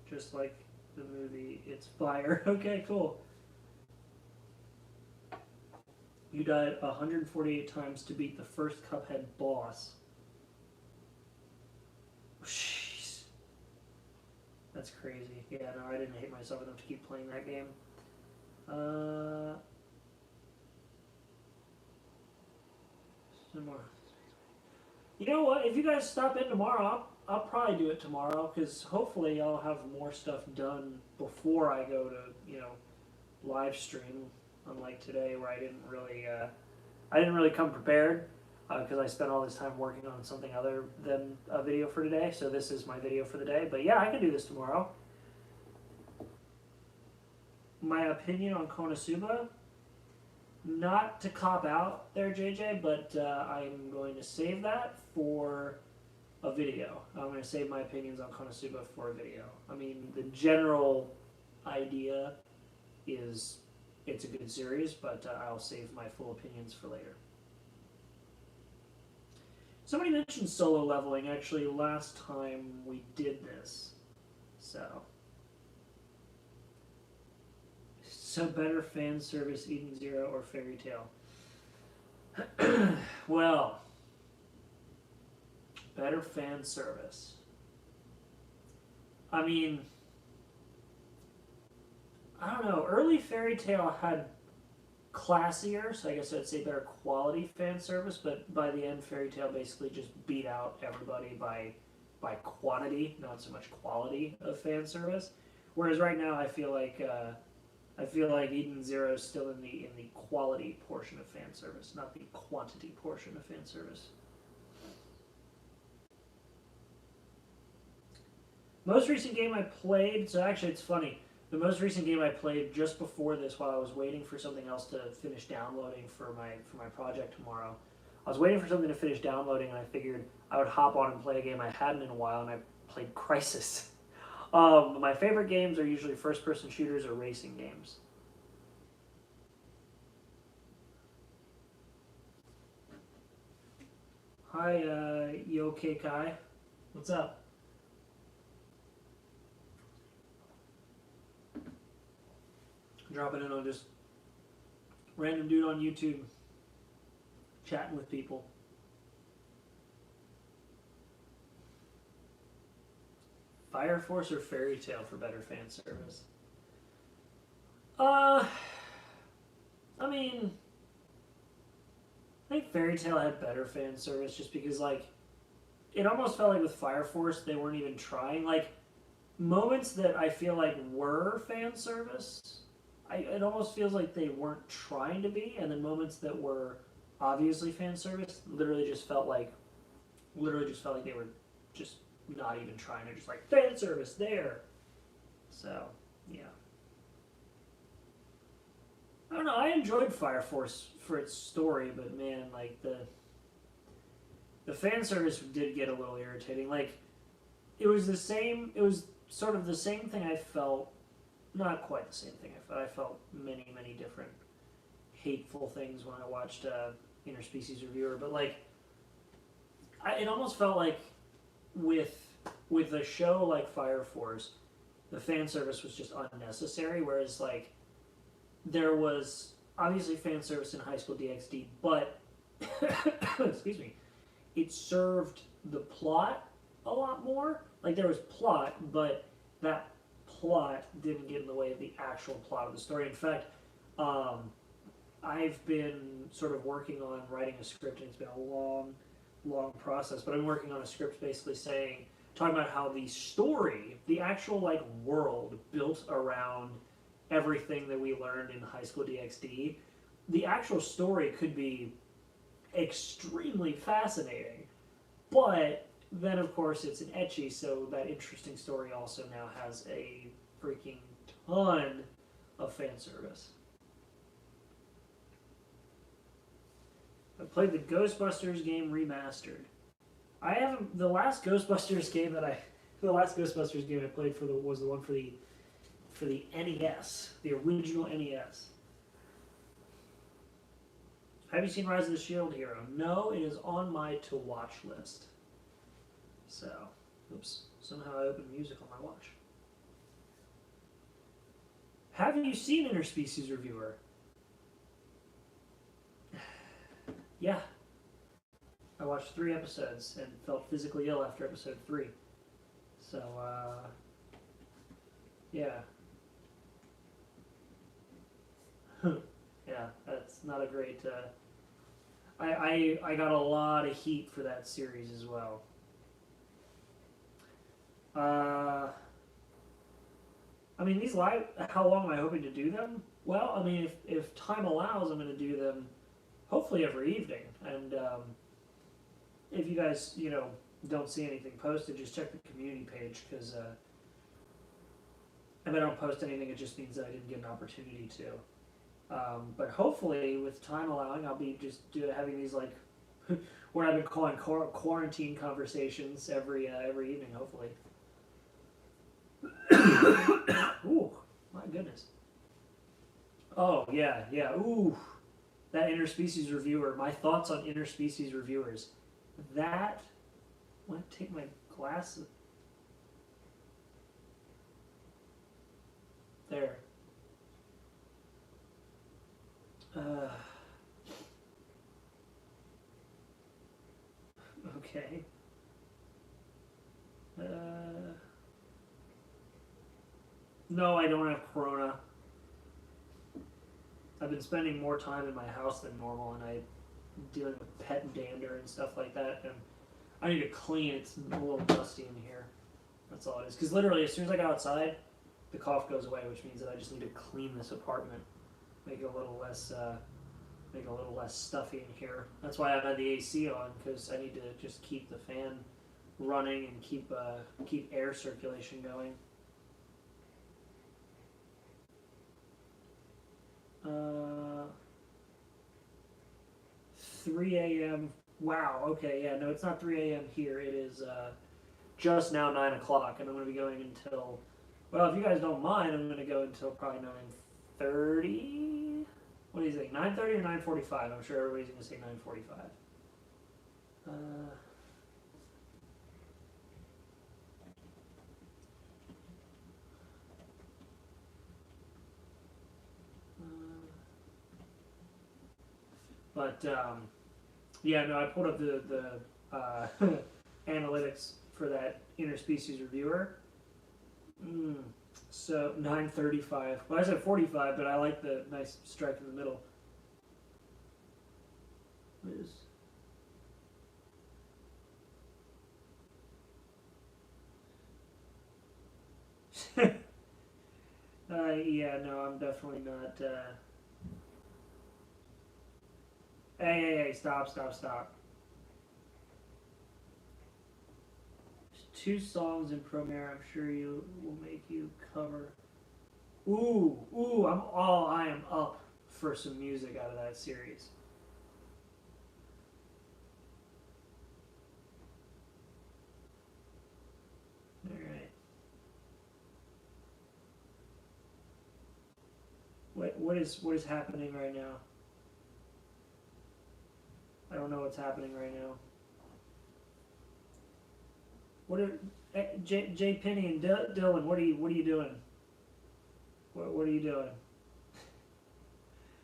A: Just like the movie, it's fire. Okay, cool. You died 148 times to beat the first Cuphead boss. Jeez. That's crazy. Yeah, no, I didn't hate myself enough to keep playing that game. Some more. You know what? If you guys stop in tomorrow, I'll probably do it tomorrow, because hopefully I'll have more stuff done before I go to, live stream. Unlike today, where I didn't really come prepared, because I spent all this time working on something other than a video for today. So this is my video for the day. But yeah, I can do this tomorrow. My opinion on Konosuba, not to cop out there, JJ, but I'm going to save that for a video. I'm going to save my opinions on Konosuba for a video. I mean, the general idea is it's a good series, but I'll save my full opinions for later. Somebody mentioned solo leveling, actually, last time we did this. So better fan service, Eden Zero, or Fairy Tail? Well, better fan service. I mean, I don't know. Early Fairy Tail had classier, so I guess I'd say better quality fan service, but by the end, Fairy Tail basically just beat out everybody by quantity, not so much quality of fan service. Whereas right now, I feel like Eden Zero is still in the quality portion of fan service, not the quantity portion of fan service. Most recent game I played, so actually it's funny. The most recent game I played just before this, while I was waiting for something else to finish downloading for my project tomorrow. I was waiting for something to finish downloading, and I figured I would hop on and play a game I hadn't in a while, and I played Crysis. My favorite games are usually first-person shooters or racing games. Hi, Yoke Kai. What's up? Dropping in on just random dude on YouTube, chatting with people. Fire Force or Fairy Tail for better fan service? I mean, I think Fairy Tail had better fan service just because, like, it almost felt like with Fire Force they weren't even trying. Like, moments that I feel like were fan service, it almost feels like they weren't trying to be, and then moments that were obviously fan service literally just felt like they were just not even trying. They're just like, fan service there. So, yeah. I don't know, I enjoyed Fire Force for its story, but man, like, the fan service did get a little irritating. Like, it was sort of the same thing I felt. Not quite the same thing. I felt many, many different hateful things when I watched Interspecies Reviewer, but like, it almost felt like with a show like Fire Force, the fan service was just unnecessary. Whereas like, there was obviously fan service in High School DxD, but excuse me, it served the plot a lot more. Like, there was plot, but that plot didn't get in the way of the actual plot of the story. In fact, I've been sort of working on writing a script, and it's been a long process, but I'm working on a script basically talking about how the story, the actual like world built around everything that we learned in High School DxD, the actual story could be extremely fascinating, but then of course it's an ecchi, so that interesting story also now has a freaking ton of fan service. I played the Ghostbusters game remastered. I haven't. The last Ghostbusters game I played was the one for the NES, the original NES. Have you seen Rise of the Shield Hero? No, it is on my to watch list. So, oops, somehow I opened music on my watch. Have you seen Interspecies Reviewer? Yeah. I watched 3 episodes and felt physically ill after episode 3. So, yeah. Yeah, that's not a great, I got a lot of heat for that series as well. I mean, these live, how long am I hoping to do them? Well, I mean, if time allows, I'm going to do them hopefully every evening. And if you guys, don't see anything posted, just check the community page, because if I don't post anything, it just means that I didn't get an opportunity to. But hopefully, with time allowing, I'll be just having these, like, what I've been calling quarantine conversations every evening, hopefully. Ooh, my goodness. Oh, yeah. Ooh, that interspecies reviewer. My thoughts on interspecies reviewers. That, I want to take my glasses. There. Okay. No, I don't have corona. I've been spending more time in my house than normal, and I'm dealing with pet dander and stuff like that, and I need to clean. It's a little dusty in here. That's all it is. Because literally, as soon as I go outside, the cough goes away, which means that I just need to clean this apartment, make it a little less stuffy in here. That's why I've had the AC on, because I need to just keep the fan running and keep air circulation going. 3 a.m. Wow, okay, yeah, no, it's not 3 a.m. here. It is just now 9 o'clock, and I'm going to be going until, well, if you guys don't mind, I'm going to go until probably 9:30. What do you think, 9:30 or 9:45? I'm sure everybody's going to say 9:45. But yeah, no, I pulled up the analytics for that interspecies reviewer. So 9:35. Well, I said 45, but I like the nice strike in the middle. What is? Yeah, no, I'm definitely not. Hey, stop. There's 2 songs in Premiere. I'm sure you will make you cover. Ooh, I am up for some music out of that series. All right. What is happening right now? I don't know what's happening right now. What are J Penny and Dylan? What are you doing? What are you doing?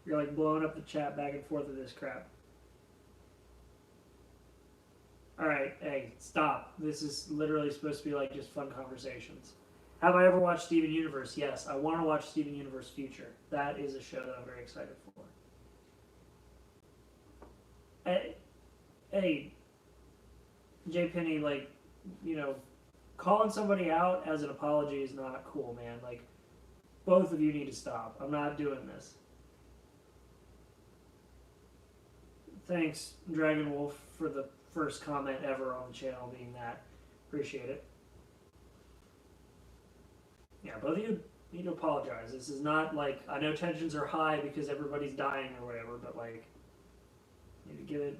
A: You're like blowing up the chat back and forth with this crap. All right, hey, stop. This is literally supposed to be like just fun conversations. Have I ever watched Steven Universe? Yes, I want to watch Steven Universe Future. That is a show that I'm very excited for. Hey, J Penny, like, calling somebody out as an apology is not cool, man. Like, both of you need to stop. I'm not doing this. Thanks, Dragon Wolf, for the first comment ever on the channel being that. Appreciate it. Yeah, both of you need to apologize. This is not like, I know tensions are high because everybody's dying or whatever, but like, you need to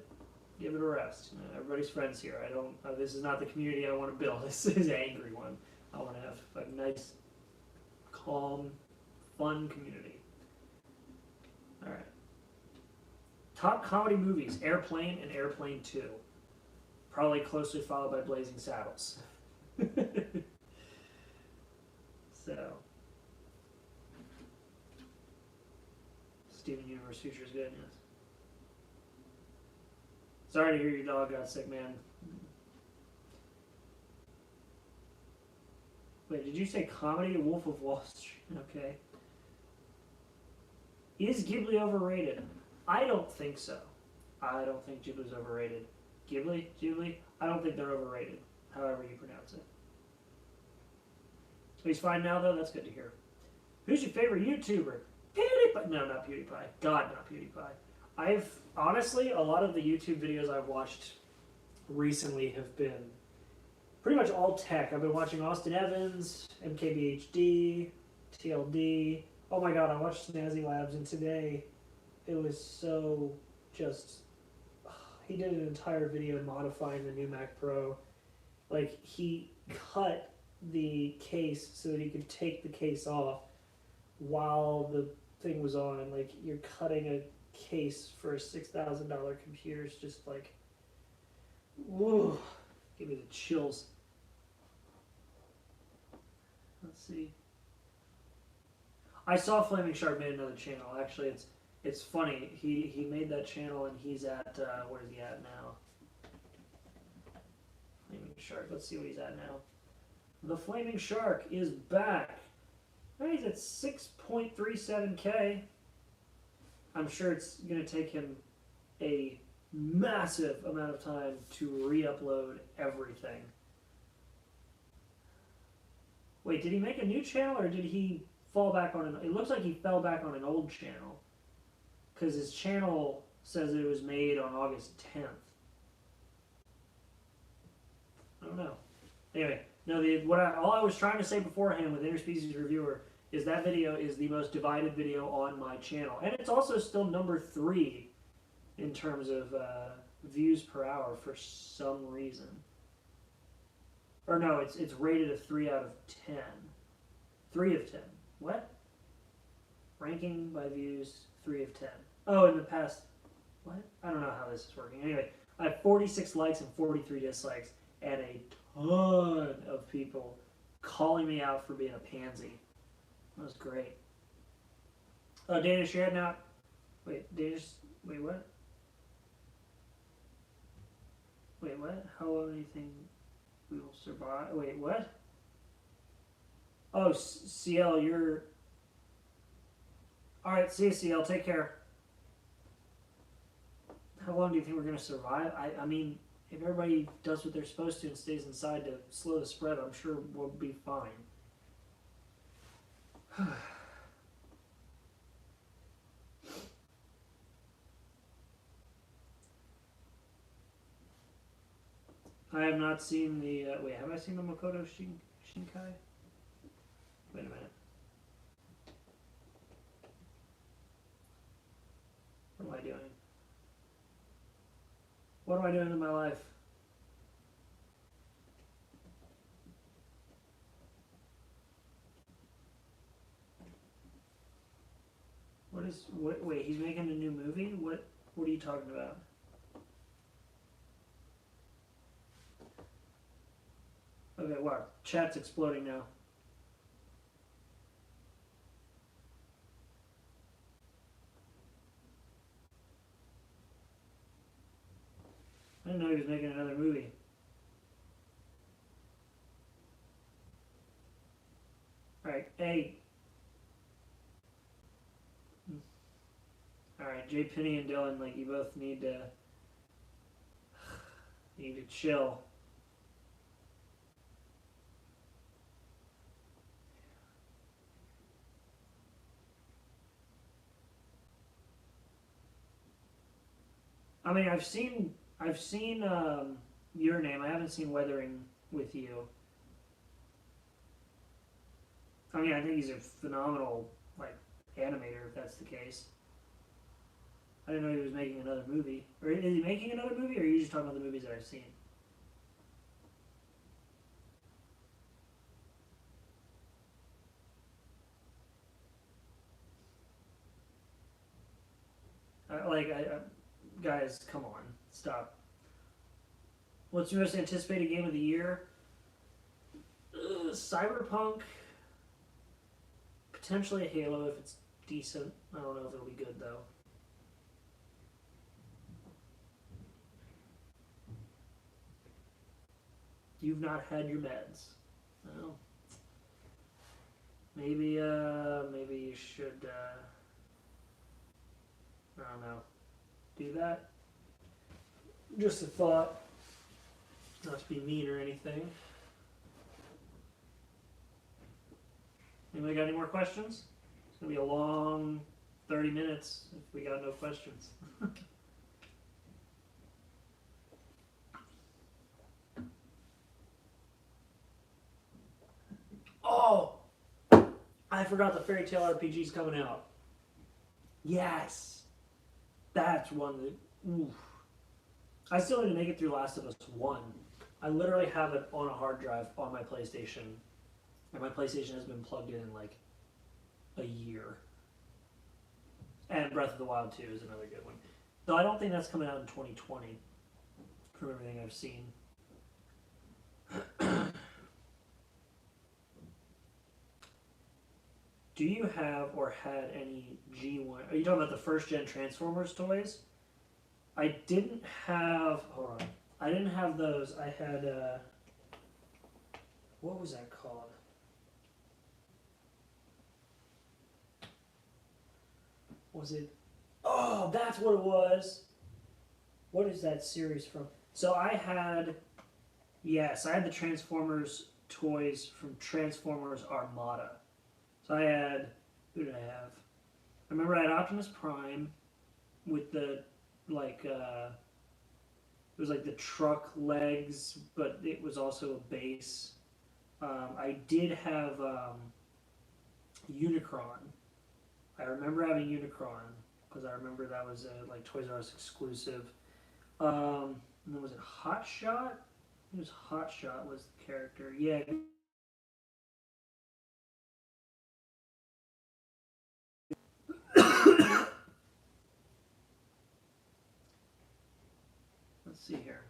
A: give it a rest. You know, everybody's friends here. I don't. This is not the community I want to build. This is an angry one. I want to have a nice, calm, fun community. All right. Top comedy movies: Airplane and Airplane 2. Probably closely followed by Blazing Saddles. So, Steven Universe Future is good. Yes. Sorry to hear your dog got sick, man. Wait, did you say comedy? Wolf of Wall Street. Okay. Is Ghibli overrated? I don't think so. I don't think Ghibli's overrated. Ghibli? I don't think they're overrated, however you pronounce it. He's fine now, though? That's good to hear. Who's your favorite YouTuber? PewDiePie. No, not PewDiePie. God, not PewDiePie. Honestly, a lot of the YouTube videos I've watched recently have been pretty much all tech. I've been watching Austin Evans, MKBHD, TLD. Oh my god, I watched Snazzy Labs, and today it was so just... He did an entire video modifying the new Mac Pro. Like, he cut the case so that he could take the case off while the thing was on. Like, you're cutting a case for a $6,000 computer. It's just like, whoa, give me the chills. Let's see. I saw Flaming Shark made another channel. Actually, it's funny. He made that channel and he's at where is he at now? Flaming Shark. Let's see what he's at now. The Flaming Shark is back. He's at 6.37K. I'm sure it's going to take him a massive amount of time to re-upload everything. Wait, did he make a new channel or did he fall back on it looks like he fell back on an old channel. Because his channel says it was made on August 10th. I don't know. Anyway. No, all I was trying to say beforehand with Interspecies Reviewer is that video is the most divided video on my channel. And it's also still number 3 in terms of views per hour for some reason. Or no, it's rated a 3 out of 10. 3 of 10. What? Ranking by views, 3 of 10. Oh, in the past... What? I don't know how this is working. Anyway, I have 46 likes and 43 dislikes, and a ton of people calling me out for being a pansy. That was great. Oh, Danish, you're heading out. Wait, Danish, wait, what? Wait, what? How long do you think we will survive? Wait, what? Oh, CL, you're... Alright, see you, CL. Take care. How long do you think we're going to survive? I mean... If everybody does what they're supposed to and stays inside to slow the spread, I'm sure we'll be fine. I have not seen the... wait, have I seen the Makoto Shinkai? Wait a minute. What am I doing? What am I doing in my life? Wait, he's making a new movie? What are you talking about? Okay, wow. Chat's exploding now. I didn't know he was making another movie. Alright, hey. Alright, Jay Penny and Dylan, like, you both need to chill. I mean, I've seen I've seen Your Name. I haven't seen Weathering with You. I mean, I think he's a phenomenal like animator if that's the case. I didn't know he was making another movie. Or is he making another movie, or are you just talking about the movies that I've seen? Guys, come on, stop. What's your most anticipated game of the year? Cyberpunk. Potentially a Halo if it's decent. I don't know if it'll be good though. You've not had your meds. Well, maybe you should. I don't know. Do that. Just a thought. Not to be mean or anything. Anybody got any more questions? It's gonna be a long 30 minutes if we got no questions. Oh! I forgot the Fairy Tail RPG's coming out. Yes! That's one that... Oof. I still need to make it through Last of Us 1. I literally have it on a hard drive on my PlayStation. And my PlayStation has been plugged in like a year. And Breath of the Wild 2 is another good one. Though I don't think that's coming out in 2020 from everything I've seen. Do you have or had any G1? Are you talking about the first gen Transformers toys? I didn't have. Hold on. I didn't have those. I had. What was that called? Was it? Oh, that's what it was. What is that series from? So I had. Yes, I had the Transformers toys from Transformers Armada. So I had. Who did I have? I remember I had Optimus Prime with the like. It was like the truck legs, but it was also a base. I did have Unicron. I remember having Unicron because I remember that was a like Toys R Us exclusive. And then was it Hot Shot? It was Hot Shot was the character. Yeah. Let's see here.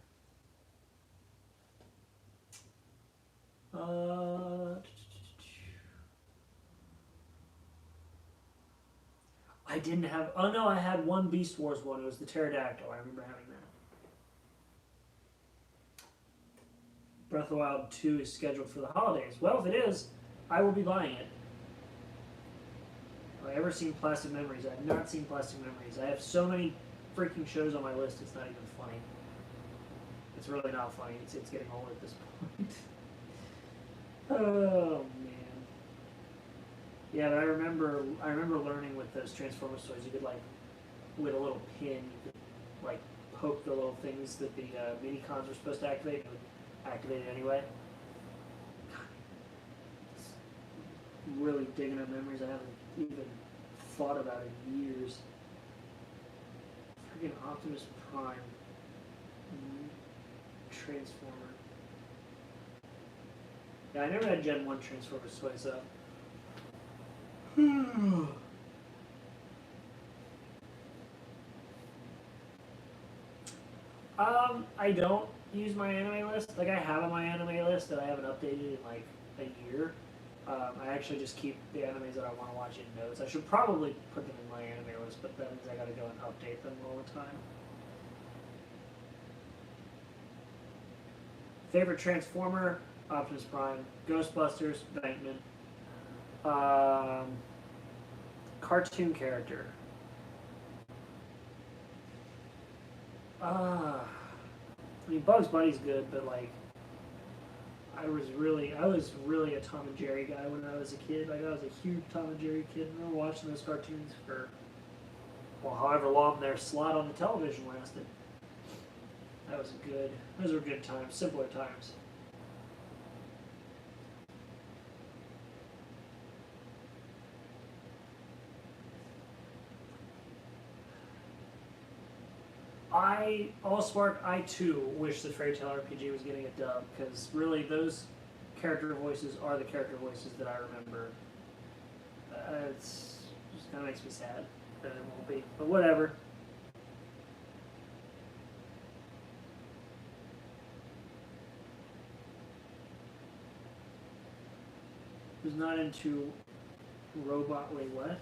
A: I didn't have. Oh no, I had one Beast Wars one. It was the Pterodactyl. I remember having that. Breath of the Wild 2 is scheduled for the holidays. Well, if it is, I will be buying it. Have I ever seen Plastic Memories? I have not seen Plastic Memories. I have so many freaking shows on my list, it's not even funny. It's really not funny. It's getting old at this point. Oh man. Yeah, but I remember learning with those Transformers toys, you could like with a little pin, you could like poke the little things that the mini cons were supposed to activate, and it would activate it anyway. It's really digging up memories I haven't even thought about in years. Freaking Optimus Prime. Transformer. Yeah, I never had Gen 1 Transformers toys though. I don't use my anime list. Like I have on my anime list that I haven't updated in like a year. I actually just keep the animes that I want to watch in notes. I should probably put them in my anime list, but that means I gotta go and update them all the time. Favorite Transformer, Optimus Prime. Ghostbusters, Bankman. Cartoon character. I mean, Bugs Bunny's good, but like, I was really a Tom and Jerry guy when I was a kid. Like, I was a huge Tom and Jerry kid. I remember watching those cartoons for, well, however long their slot on the television lasted. That was good. Those were good times, simpler times. I too wish that Fairy Tale RPG was getting a dub, because really those character voices are the character voices that I remember. It's just kind of makes me sad that it won't be, but whatever. Who's not into robot? Wait, what?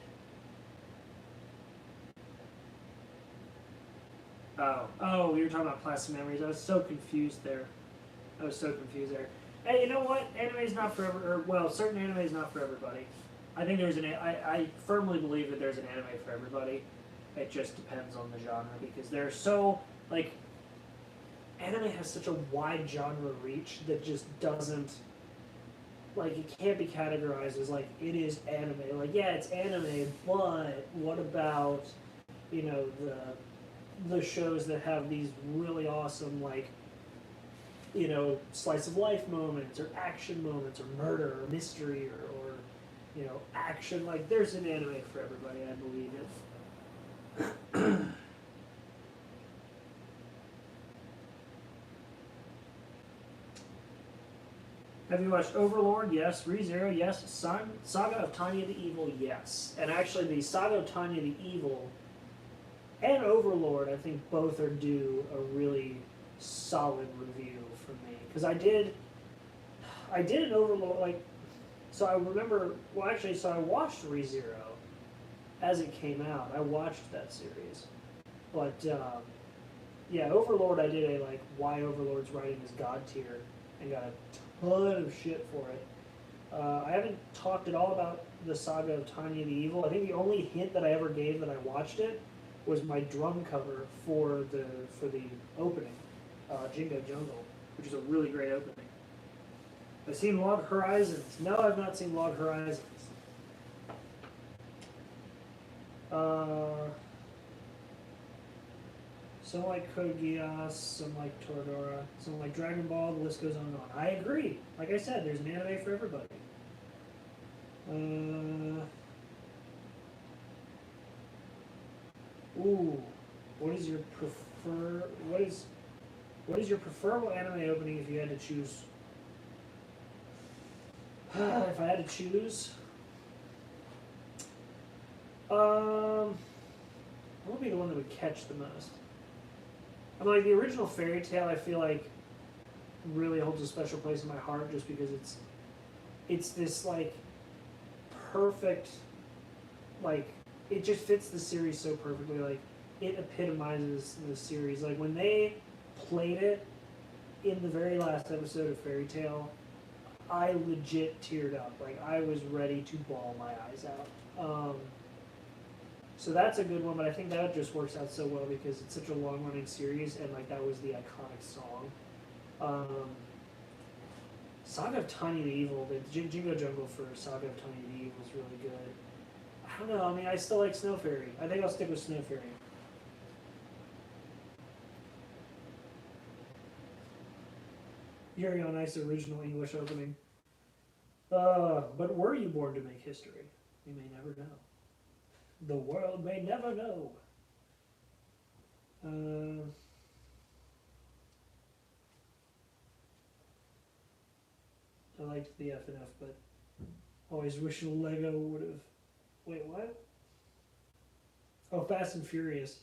A: Oh, you were talking about Plastic Memories. I was so confused there. Hey, you know what? Anime is not for certain anime is not for everybody. I think I firmly believe that there's an anime for everybody. It just depends on the genre, because they're so, like, anime has such a wide genre reach that just doesn't, like, it can't be categorized as, like, it is anime. Like, yeah, it's anime, but what about, you know, the shows that have these really awesome, like, you know, slice of life moments, or action moments, or murder, or mystery, or you know, action. Like, there's an anime for everybody, I believe it. Have you watched Overlord? Yes. ReZero? Yes. Saga of Tanya the Evil? Yes. And actually, the Saga of Tanya the Evil and Overlord, I think both are due a really solid review from me, because I did an Overlord, like, so I remember, well, actually, so I watched ReZero as it came out. I watched that series, but yeah, Overlord, I did a, like, why Overlord's writing is God tier, and got a ton of shit for it. I haven't talked at all about the Saga of Tanya the Evil. I think the only hint that I ever gave that I watched it was my drum cover for the opening, Jingo Jungle, which is a really great opening. I've seen Log Horizons. No, I've not seen Log Horizons. Some like Code Geass, some like Toradora, some like Dragon Ball, the list goes on and on. I agree. Like I said, there's an anime for everybody. Ooh, what is your preferable anime opening if you had to choose? If I had to choose, what would be the one that would catch the most? I mean, like, the original Fairy Tale, I feel like really holds a special place in my heart, just because it's this, like, perfect, like, it just fits the series so perfectly. Like, it epitomizes the series. Like, when they played it in the very last episode of Fairy Tale, I legit teared up. Like, I was ready to bawl my eyes out. So that's a good one, but I think that just works out so well because it's such a long-running series, and, like, that was the iconic song. Saga of Tiny the Evil, the Jingo Jungle for Saga of Tiny the Evil is really good. I don't know, I mean, I still like Snow Fairy. I think I'll stick with Snow Fairy. Yuri on Ice original English opening. But were you born to make history? You may never know. The world may never know. I liked the FNF, but always wish Lego would have. Wait, what? Oh, Fast and Furious.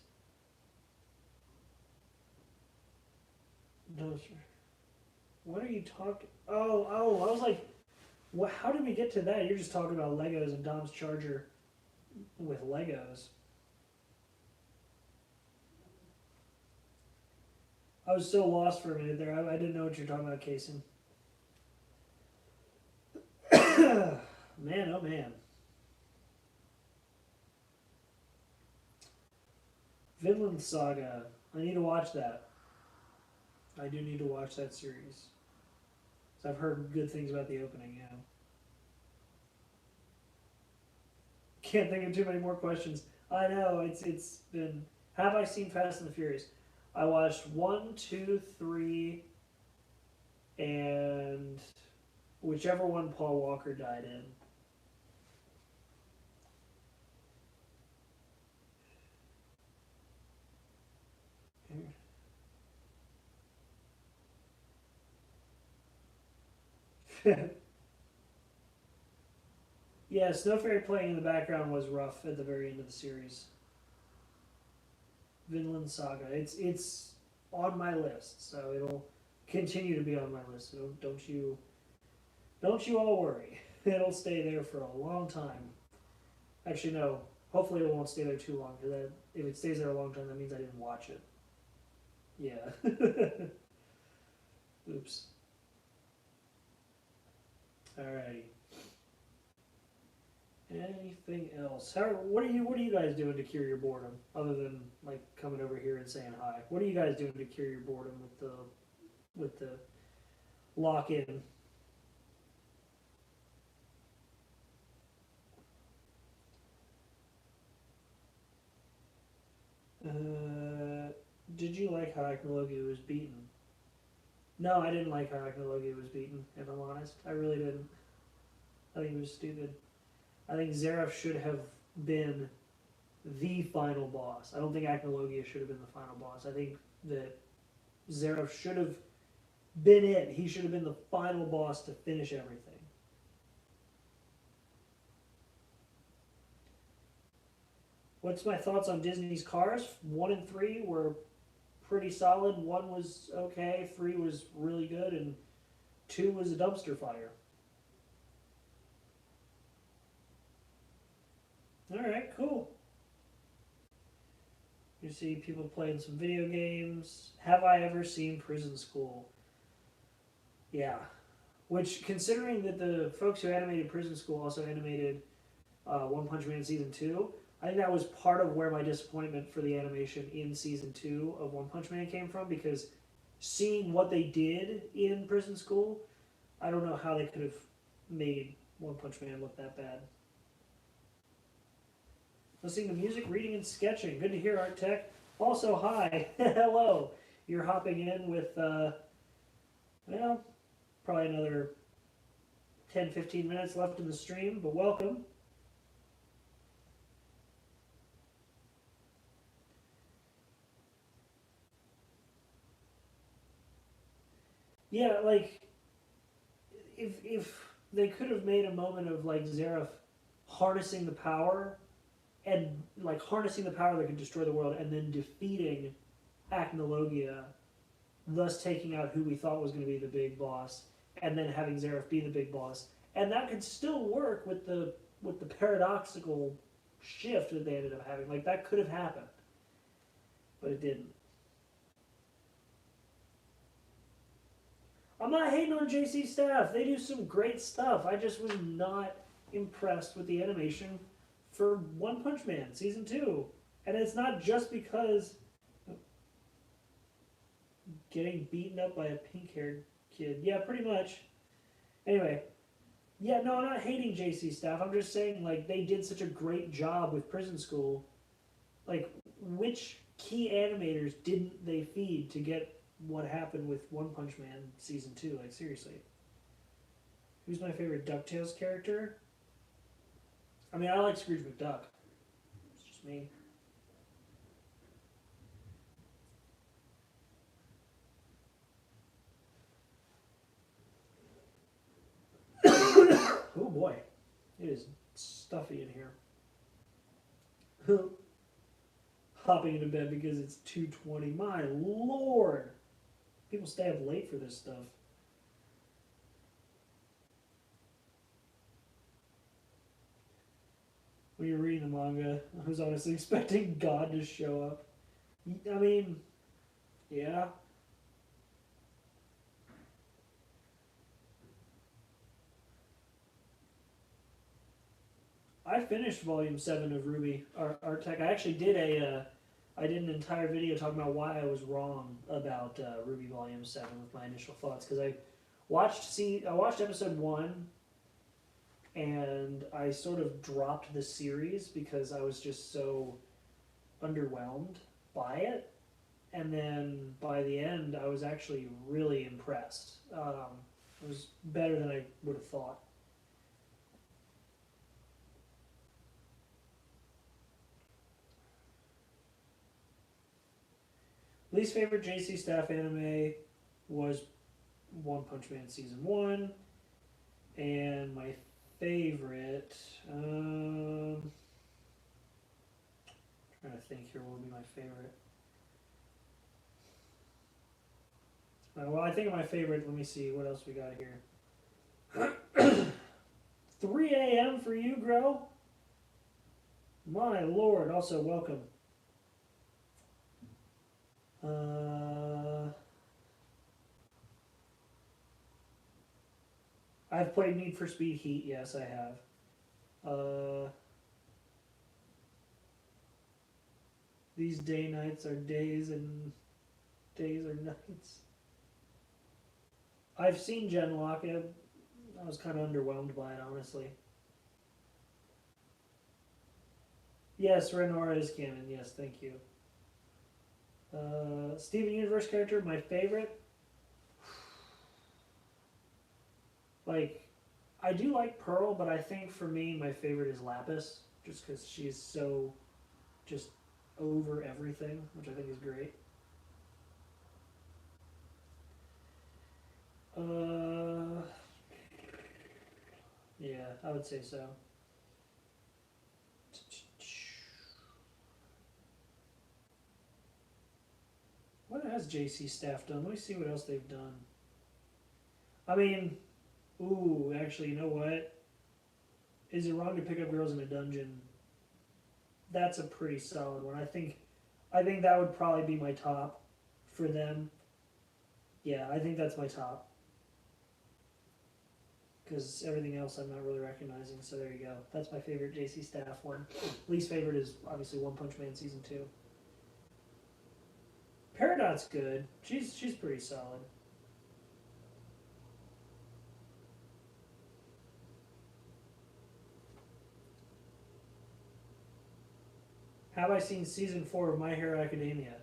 A: No, sure. What are you talking? Oh, I was like, what? How did we get to that? You're just talking about Legos and Dom's Charger with Legos. I was so lost for a minute there. I didn't know what you're talking about, Kason. Man, oh man. Vinland Saga. I need to watch that. I do need to watch that series. So I've heard good things about the opening, yeah. Can't think of too many more questions. I know, it's been... Have I seen Fast and the Furious? I watched 1, 2, 3, and whichever one Paul Walker died in. Yeah, Snow Fairy playing in the background was rough at the very end of the series. Vinland Saga. It's on my list, so it'll continue to be on my list. So don't you all worry. It'll stay there for a long time. Actually, no. Hopefully, it won't stay there too long. Because if it stays there a long time, that means I didn't watch it. Yeah. Oops. Alrighty. Anything else? What are you guys doing to cure your boredom other than like coming over here and saying hi? What are you guys doing to cure your boredom with the lock in? Did you like how Aknologia was beaten? No, I didn't like how Aknologia was beaten. If I'm honest, I really didn't. I think it was stupid. I think Zeref should have been the final boss. I don't think Aknologia should have been the final boss. I think that Zeref should have been it. He should have been the final boss to finish everything. What's my thoughts on Disney's Cars? 1 and 3 were pretty solid. 1 was okay. 3 was really good. And 2 was a dumpster fire. Alright, cool. You see people playing some video games. Have I ever seen Prison School? Yeah. Which, considering that the folks who animated Prison School also animated One Punch Man Season 2, I think that was part of where my disappointment for the animation in Season 2 of One Punch Man came from, because seeing what they did in Prison School, I don't know how they could have made One Punch Man look that bad. Listening to music, reading, and sketching. Good to hear, Art Tech. Also, hi. Hello. You're hopping in with, well, probably another 10-15 minutes left in the stream, but welcome. Yeah, like, if they could have made a moment of, like, Zeref harnessing the power, and, like, harnessing the power that could destroy the world, and then defeating Aknologia, thus taking out who we thought was going to be the big boss, and then having Zeref be the big boss. And that could still work with the paradoxical shift that they ended up having. Like, that could have happened. But it didn't. I'm not hating on JC Staff. They do some great stuff. I just was not impressed with the animation for One Punch Man Season 2. And it's not just because getting beaten up by a pink-haired kid. Yeah, pretty much. Anyway, yeah, no, I'm not hating JC Staff. I'm just saying, like, they did such a great job with Prison School. Like, which key animators didn't they feed to get what happened with One Punch Man Season 2? Like, seriously. Who's my favorite DuckTales character? I mean, I like Scrooge McDuck. It's just me. Oh boy. It is stuffy in here. Hopping into bed because it's 2:20. My lord! People stay up late for this stuff. When you're reading the manga, I was honestly expecting God to show up. I mean, yeah. I finished Volume 7 of Ruby Art Tech. I actually did I did an entire video talking about why I was wrong about Ruby Volume 7 with my initial thoughts, because I watched episode 1, and I sort of dropped the series because I was just so underwhelmed by it. and then by the end, I was actually really impressed. It was better than I would have thought. Least favorite JC Staff anime was One Punch Man Season 1. And my favorite, trying to think here, what would be my favorite? Well, I think of my favorite, let me see, what else we got here. 3 a.m. for you, Grow? My lord, also welcome. I've played Need for Speed Heat, yes I have. These day nights are days and days are nights. I've seen Genlock. I was kind of underwhelmed by it, honestly. Yes, Renora is canon. Yes, thank you. Steven Universe character, my favorite. Like, I do like Pearl, but I think for me, my favorite is Lapis, just because she's so just over everything, which I think is great. Yeah, I would say so. What has JC Staff done? Let me see what else they've done. I mean, ooh, actually, you know what? Is it wrong to pick up girls in a dungeon? That's a pretty solid one. I think that would probably be my top for them. Yeah, I think that's my top. Because everything else I'm not really recognizing, so there you go. That's my favorite JC Staff one. Least favorite is obviously One Punch Man Season 2. Peridot's good. She's pretty solid. Have I seen Season 4 of My Hero Academia?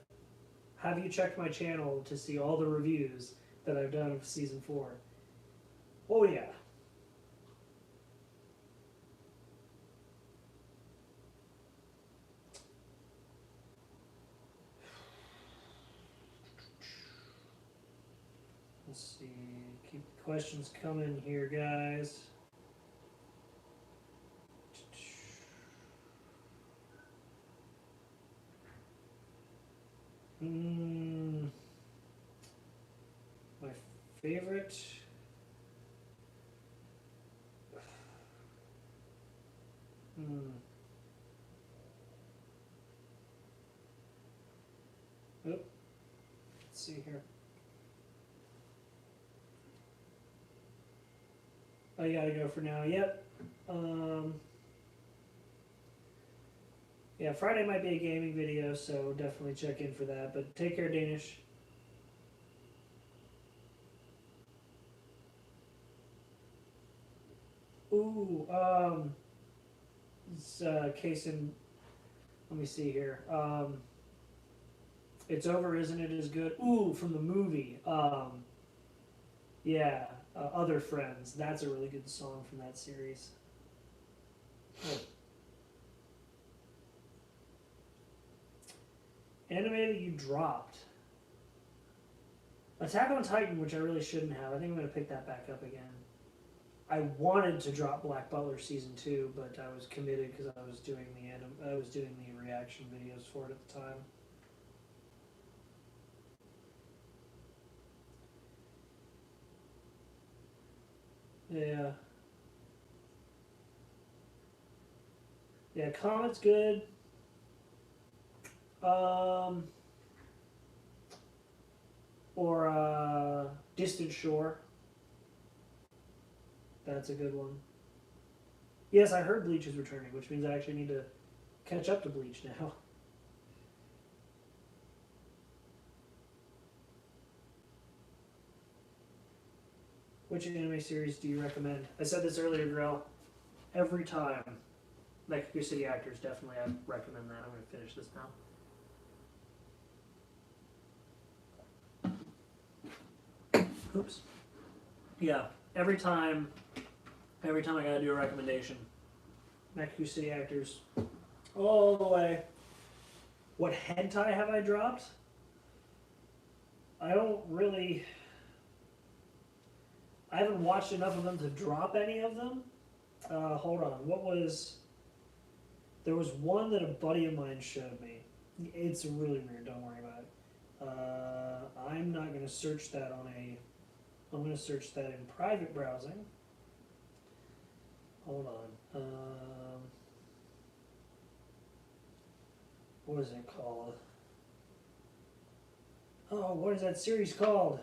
A: Have you checked my channel to see all the reviews that I've done of Season 4? Oh yeah. Let's see. Keep the questions coming here, guys. My favorite. Let's see here. I gotta go for now. Yep. Yeah, Friday might be a gaming video, so definitely check in for that. But take care, Danish. Ooh, it's case in. Let me see here. It's over, isn't it? Is good. Ooh, from the movie. Yeah, Other Friends. That's a really good song from that series. Anime that you dropped. Attack on Titan, which I really shouldn't have. I think I'm going to pick that back up again. I wanted to drop Black Butler Season 2, but I was committed because I was doing the reaction videos for it at the time. Yeah. Yeah, Comet's good. Or Distant Shore. That's a good one. Yes, I heard Bleach is returning, which means I actually need to catch up to Bleach now. Which anime series do you recommend? I said this earlier, Grell. Every time. Like Your City Actors, definitely I recommend that. I'm going to finish this now. Oops. Yeah. Every time I gotta do a recommendation. Mexico City actors. All the way. What hentai have I dropped? I haven't watched enough of them to drop any of them. Hold on. There was one that a buddy of mine showed me. It's really weird, don't worry about it. I'm not going to search that I'm going to search that in private browsing. Hold on. What is it called? Oh, what is that series called?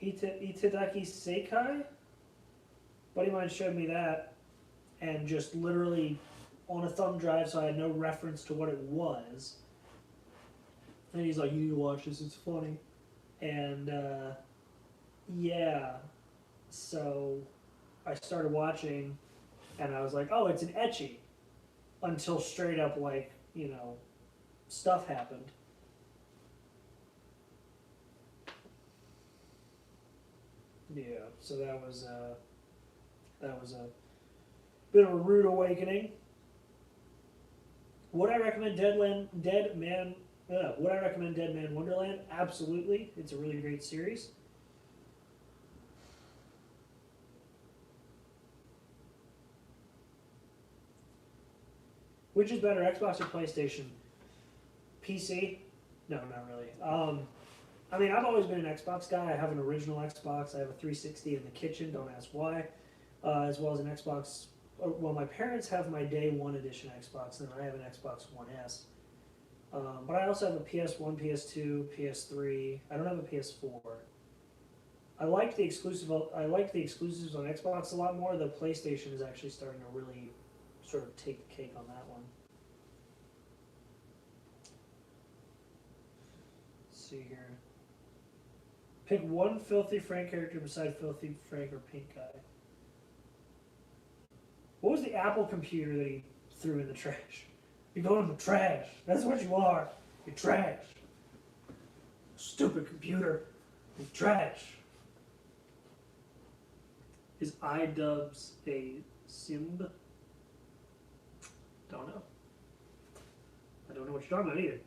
A: Itadaki Seikai? Buddy of mine showed me that, and just literally on a thumb drive, so I had no reference to what it was. And he's like, "You need to watch this, it's funny." And yeah, so I started watching, and I was like, "Oh, it's an ecchi," until straight up, like, stuff happened. Yeah, so that was a bit of a rude awakening. Would I recommend Dead Man Wonderland? Absolutely. It's a really great series. Which is better, Xbox or PlayStation? PC? No, not really. I mean, I've always been an Xbox guy. I have an original Xbox. I have a 360 in the kitchen. Don't ask why. As well as an Xbox. Well, my parents have my day one edition Xbox, and I have an Xbox One S. But I also have a PS1, PS2, PS3. I don't have a PS4. I like the exclusives on Xbox a lot more. The PlayStation is actually starting to really sort of take the cake on that one. Let's see here. Pick one Filthy Frank character beside Filthy Frank or Pink Guy. What was the Apple computer that he threw in the trash? You're going in the trash. That's what you are. You're trash. Stupid computer. You're trash. Is iDubbbz a Simb? Don't know. I don't know what you're talking about either.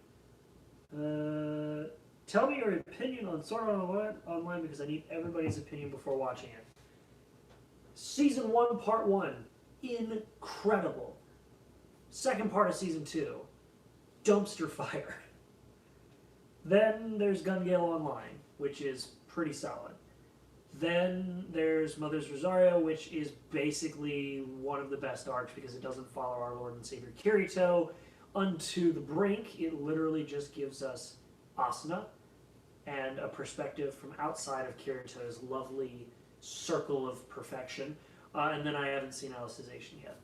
A: Tell me your opinion on Sword Art Online because I need everybody's opinion before watching it. Season 1, Part 1. Incredible. Second part of Season 2. Dumpster fire. Then there's Gun Gale Online, which is pretty solid. Then there's Mother's Rosario, which is basically one of the best arcs because it doesn't follow our Lord and Savior Kirito unto the brink. It literally just gives us Asuna and a perspective from outside of Kirito's lovely circle of perfection. And then I haven't seen Alicization yet.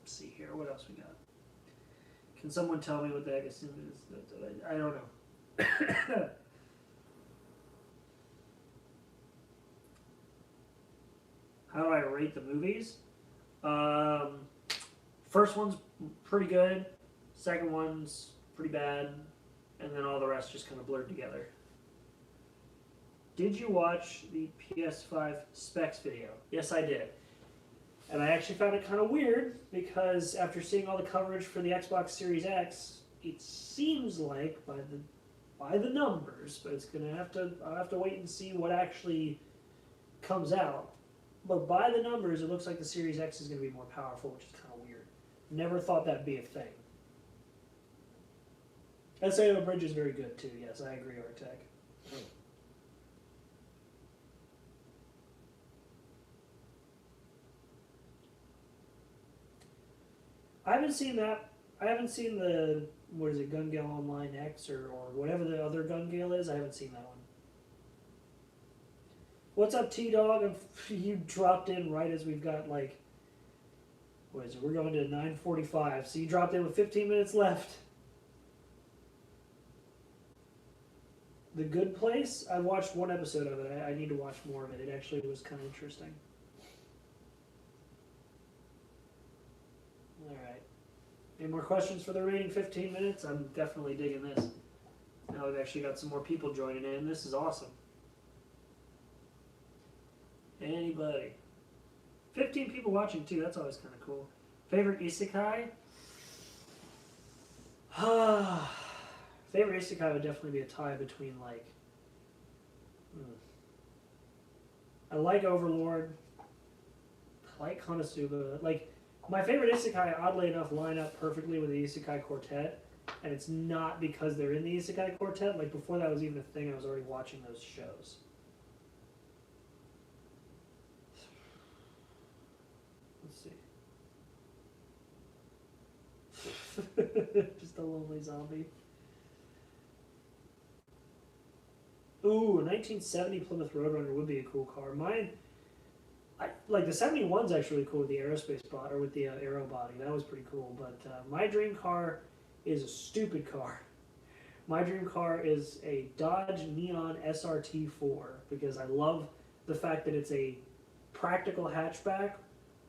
A: Let's see here, what else we got? Can someone tell me what the heck is? I don't know. How do I rate the movies? First one's pretty good. Second one's pretty bad. And then all the rest just kind of blurred together. Did you watch the PS5 specs video? Yes, I did. And I actually found it kind of weird because after seeing all the coverage for the Xbox Series X, it seems like by the numbers, but I'll have to wait and see what actually comes out. But by the numbers, it looks like the Series X is going to be more powerful, which is kind of weird. Never thought that'd be a thing. SAO Bridge is very good too. Yes, I agree, Artec. I haven't seen that. I haven't seen the, what is it, Gun Gale Online X or whatever the other Gun Gale is. I haven't seen that one. What's up, T-Dog? You dropped in right as we've got like, what is it? We're going to 9:45. So you dropped in with 15 minutes left. The Good Place? I watched one episode of it. I need to watch more of it. It actually was kind of interesting. Alright. Any more questions for the remaining 15 minutes? I'm definitely digging this. Now we've actually got some more people joining in. This is awesome. Anybody? 15 people watching too. That's always kind of cool. Favorite isekai? Favorite isekai would definitely be a tie between like... I like Overlord. I like Konosuba. Like, my favorite isekai, oddly enough, line up perfectly with the isekai quartet. And it's not because they're in the isekai quartet. Like, before that was even a thing, I was already watching those shows. Let's see. Just a lonely zombie. Ooh, a 1970 Plymouth Roadrunner would be a cool car. Mine, like the 71's actually cool with the aerospace body, or with the aero body. That was pretty cool. But my dream car is a stupid car. My dream car is a Dodge Neon SRT4 because I love the fact that it's a practical hatchback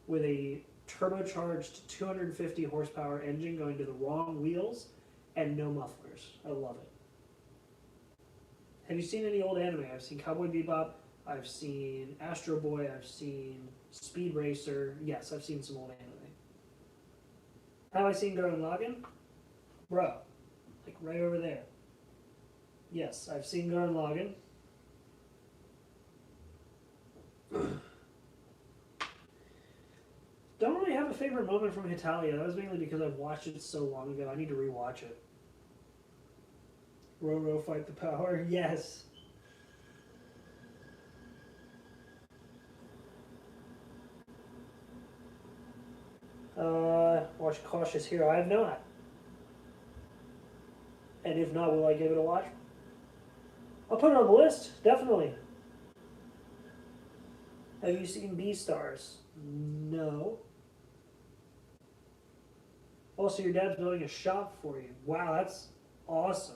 A: with a turbocharged 250 horsepower engine going to the wrong wheels and no mufflers. I love it. Have you seen any old anime? I've seen Cowboy Bebop, I've seen Astro Boy, I've seen Speed Racer. Yes, I've seen some old anime. Have I seen Gurren Lagann? Bro, like right over there. Yes, I've seen Gurren Lagann. Don't really have a favorite moment from Hitalia. That was mainly because I've watched it so long ago. I need to rewatch it. Roro fight the power. Yes. Watch Cautious Hero. I have not. And if not, will I give it a watch? I'll put it on the list. Definitely. Have you seen Beastars? No. Also, your dad's building a shop for you. Wow, that's awesome.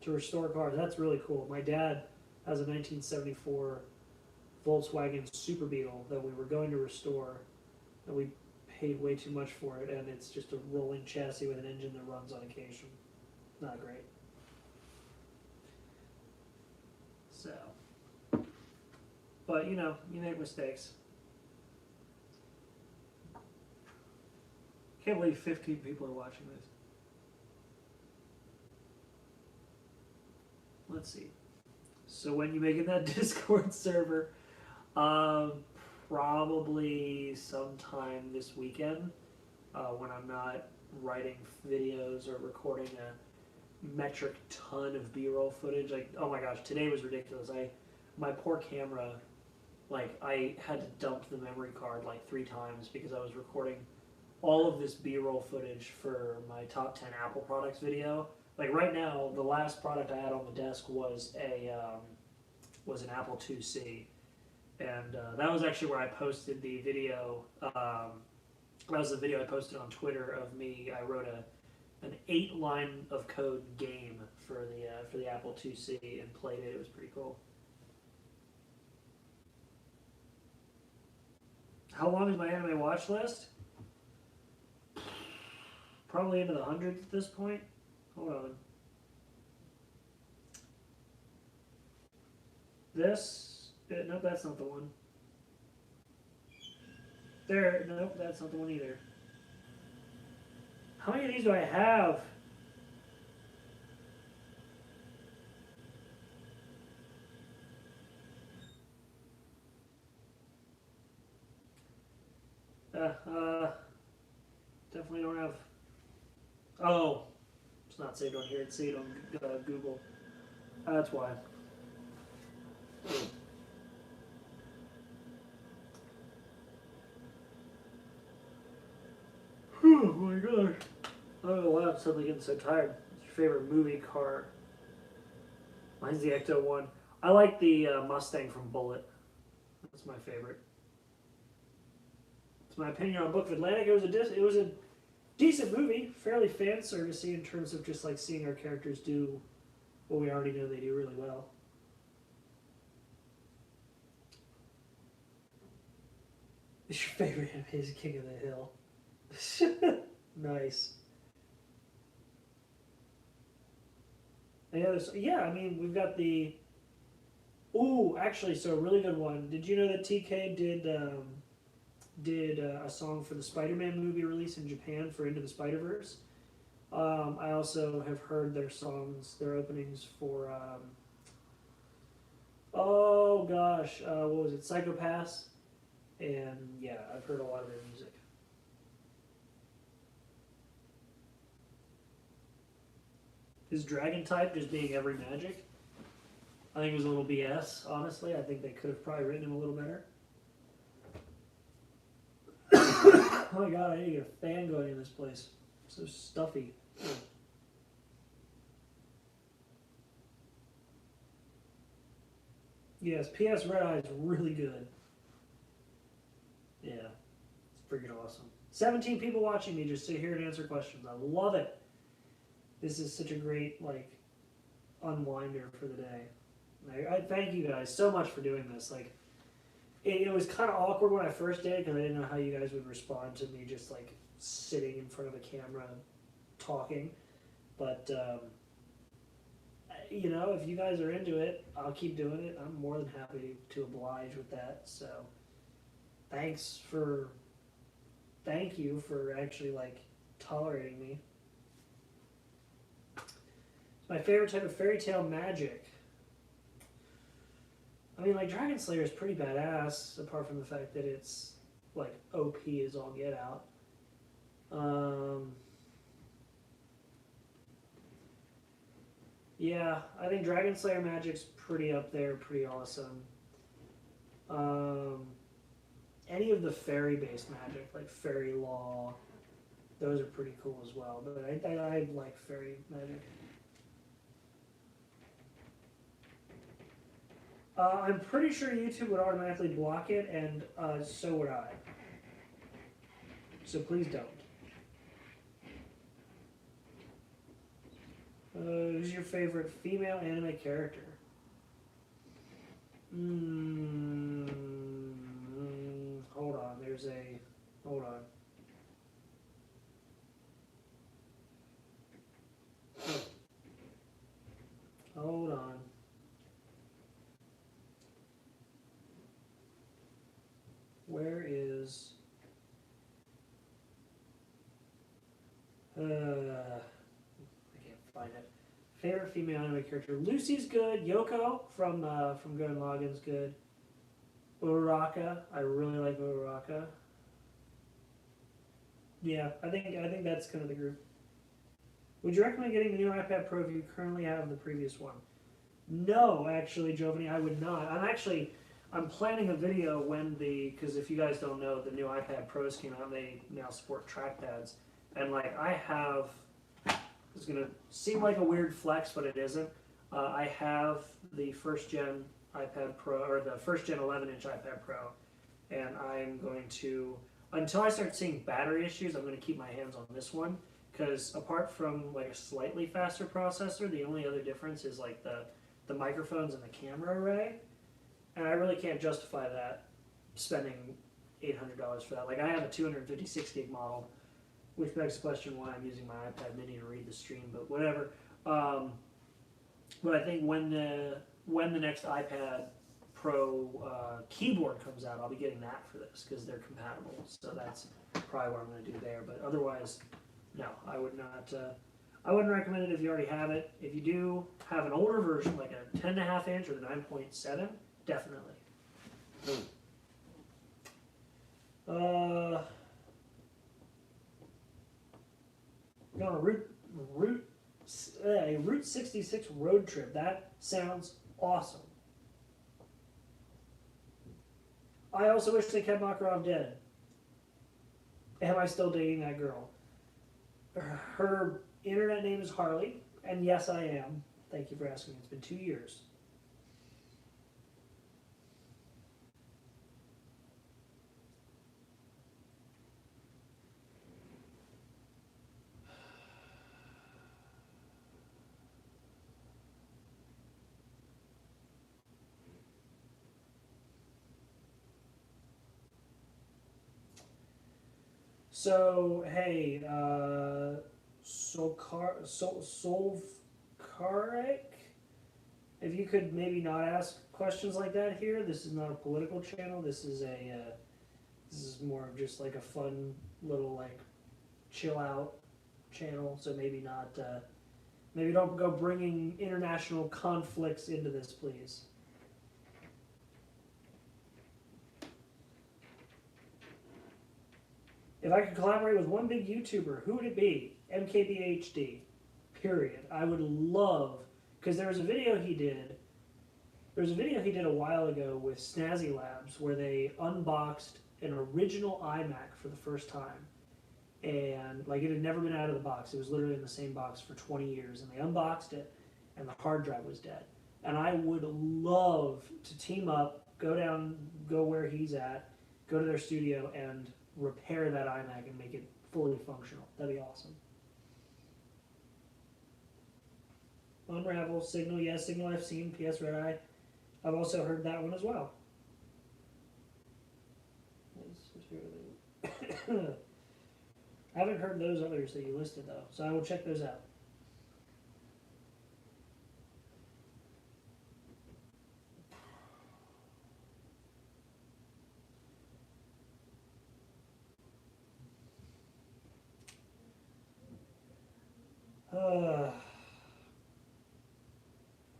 A: To restore cars. That's really cool. My dad has a 1974 Volkswagen Super Beetle that we were going to restore, and we paid way too much for it, and it's just a rolling chassis with an engine that runs on occasion. Not great. So, but you know, you make mistakes. Can't believe 15 people are watching this. Let's see. So when you make it that Discord server, probably sometime this weekend, when I'm not writing videos or recording a metric ton of B-roll footage. Like, oh my gosh, today was ridiculous. My poor camera, like, I had to dump the memory card like 3 times because I was recording all of this B-roll footage for my top 10 Apple products video. Like right now, the last product I had on the desk was an Apple IIc, and that was actually where I posted the video. That was the video I posted on Twitter of me. I wrote an 8-line of code game for the Apple IIc and played it. It was pretty cool. How long is my anime watch list? Probably into the hundreds at this point. Hold on. Nope, that's not the one. There, nope, that's not the one either. How many of these do I have? Definitely don't have. Oh, it's not saved on here. It's saved on Google. That's why. Oh my gosh. I don't know why I'm suddenly getting so tired. What's your favorite movie car? Mine's the Ecto one. I like the Mustang from Bullet. That's my favorite. It's my opinion on Book of Atlantic. It was a decent movie, fairly fan servicey in terms of just like seeing our characters do what we already know they do really well. Is your favorite anime is King of the Hill? Nice. Yeah, I mean, we've got the. Ooh, actually, so a really good one. Did you know that TK did a song for the Spider-Man movie release in Japan for Into the Spider-Verse? I also have heard their songs, their openings for. Oh gosh, what was it? Psychopaths, and yeah, I've heard a lot of their music. His dragon type just being every magic, I think it was a little BS. Honestly, I think they could have probably written him a little better. Oh my god, I need to get a fan going in this place. It's so stuffy. Yes, PS Red Eye is really good. Yeah, it's freaking awesome. 17 people watching me just sit here and answer questions. I love it. This is such a great, like, unwinder for the day. I thank you guys so much for doing this. Like, it was kind of awkward when I first did it because I didn't know how you guys would respond to me just, like, sitting in front of a camera talking. But, you know, if you guys are into it, I'll keep doing it. I'm more than happy to oblige with that. So, thank you for actually, like, tolerating me. It's my favorite type of fairy tale magic. I mean, like, Dragon Slayer is pretty badass, apart from the fact that it's, like, OP is all get out. Yeah, I think Dragon Slayer magic's pretty up there, pretty awesome. Any of the fairy-based magic, like fairy law, those are pretty cool as well. But I like fairy magic. I'm pretty sure YouTube would automatically block it, and so would I. So please don't. Who's your favorite female anime character? Hold on. Hold on. Hold on. Where is... I can't find it. Favorite female anime character. Lucy's good. Yoko from Gurren Lagann's good. Uraraka. I really like Uraraka. Yeah, I think that's kind of the group. Would you recommend getting the new iPad Pro if you currently have the previous one? No, actually, Giovanni, I would not. I'm planning a video because if you guys don't know, the new iPad Pros came out and they now support trackpads. And like it's going to seem like a weird flex, but it isn't. I have the first gen iPad Pro, or the first gen 11-inch iPad Pro, and I'm going to, until I start seeing battery issues, I'm going to keep my hands on this one. Because apart from like a slightly faster processor, the only other difference is like the microphones and the camera array. And I really can't justify that, spending $800 for that. Like, I have a 256 gig model, which begs the question why I'm using my iPad mini to read the stream, but whatever. But I think when the next iPad Pro keyboard comes out, I'll be getting that for this because they're compatible. So that's probably what I'm going to do there. But otherwise, no, I would not. I wouldn't recommend it if you already have it. If you do have an older version, like a 10.5 inch or the 9.7, definitely. Going on a Route 66 road trip. That sounds awesome. I also wish they kept Makarov dead. Am I still dating that girl? Her internet name is Harley, and yes, I am. Thank you for asking. It's been 2 years. So, hey, Solkarek, if you could maybe not ask questions like that here. This is not a political channel. This is more of just like a fun little like chill out channel. So maybe not. Maybe don't go bringing international conflicts into this, please. If I could collaborate with one big YouTuber, who would it be? MKBHD. Period. I would love, because there was a video he did. There was a video he did a while ago with Snazzy Labs where they unboxed an original iMac for the first time, and like it had never been out of the box. It was literally in the same box for 20 years, and they unboxed it, and the hard drive was dead. And I would love to team up, go where he's at, go to their studio, and repair that iMac and make it fully functional. That'd be awesome. Unravel, Signal, yes, Signal I've seen, PS Red Eye. I've also heard that one as well. I haven't heard those others that you listed though, so I will check those out.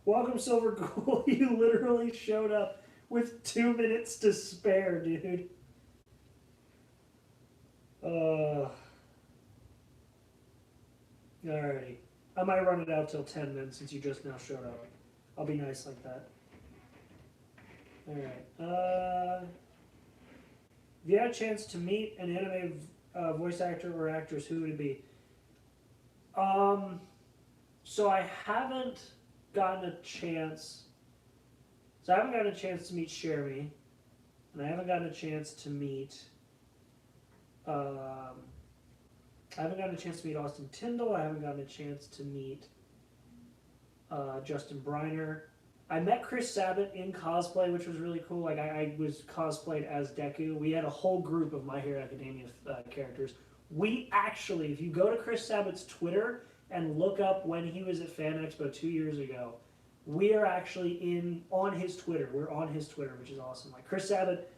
A: Welcome, Silver Ghoul. You literally showed up with 2 minutes to spare, dude. Alrighty. I might run it out till 10 minutes since you just now showed up. I'll be nice like that. Alright. If you had a chance to meet an anime voice actor or actress, who would it be? So I haven't gotten a chance. So I haven't gotten a chance to meet Shermie, and I haven't gotten a chance to meet. I haven't gotten a chance to meet Austin Tyndall. I haven't gotten a chance to meet Justin Briner. I met Chris Sabat in cosplay, which was really cool. Like I was cosplayed as Deku. We had a whole group of My Hero Academia characters. We actually, if you go to Chris Sabat's Twitter and look up when he was at Fan Expo 2 years ago, we are actually on his Twitter. We're on his Twitter, which is awesome. Like Chris Sabat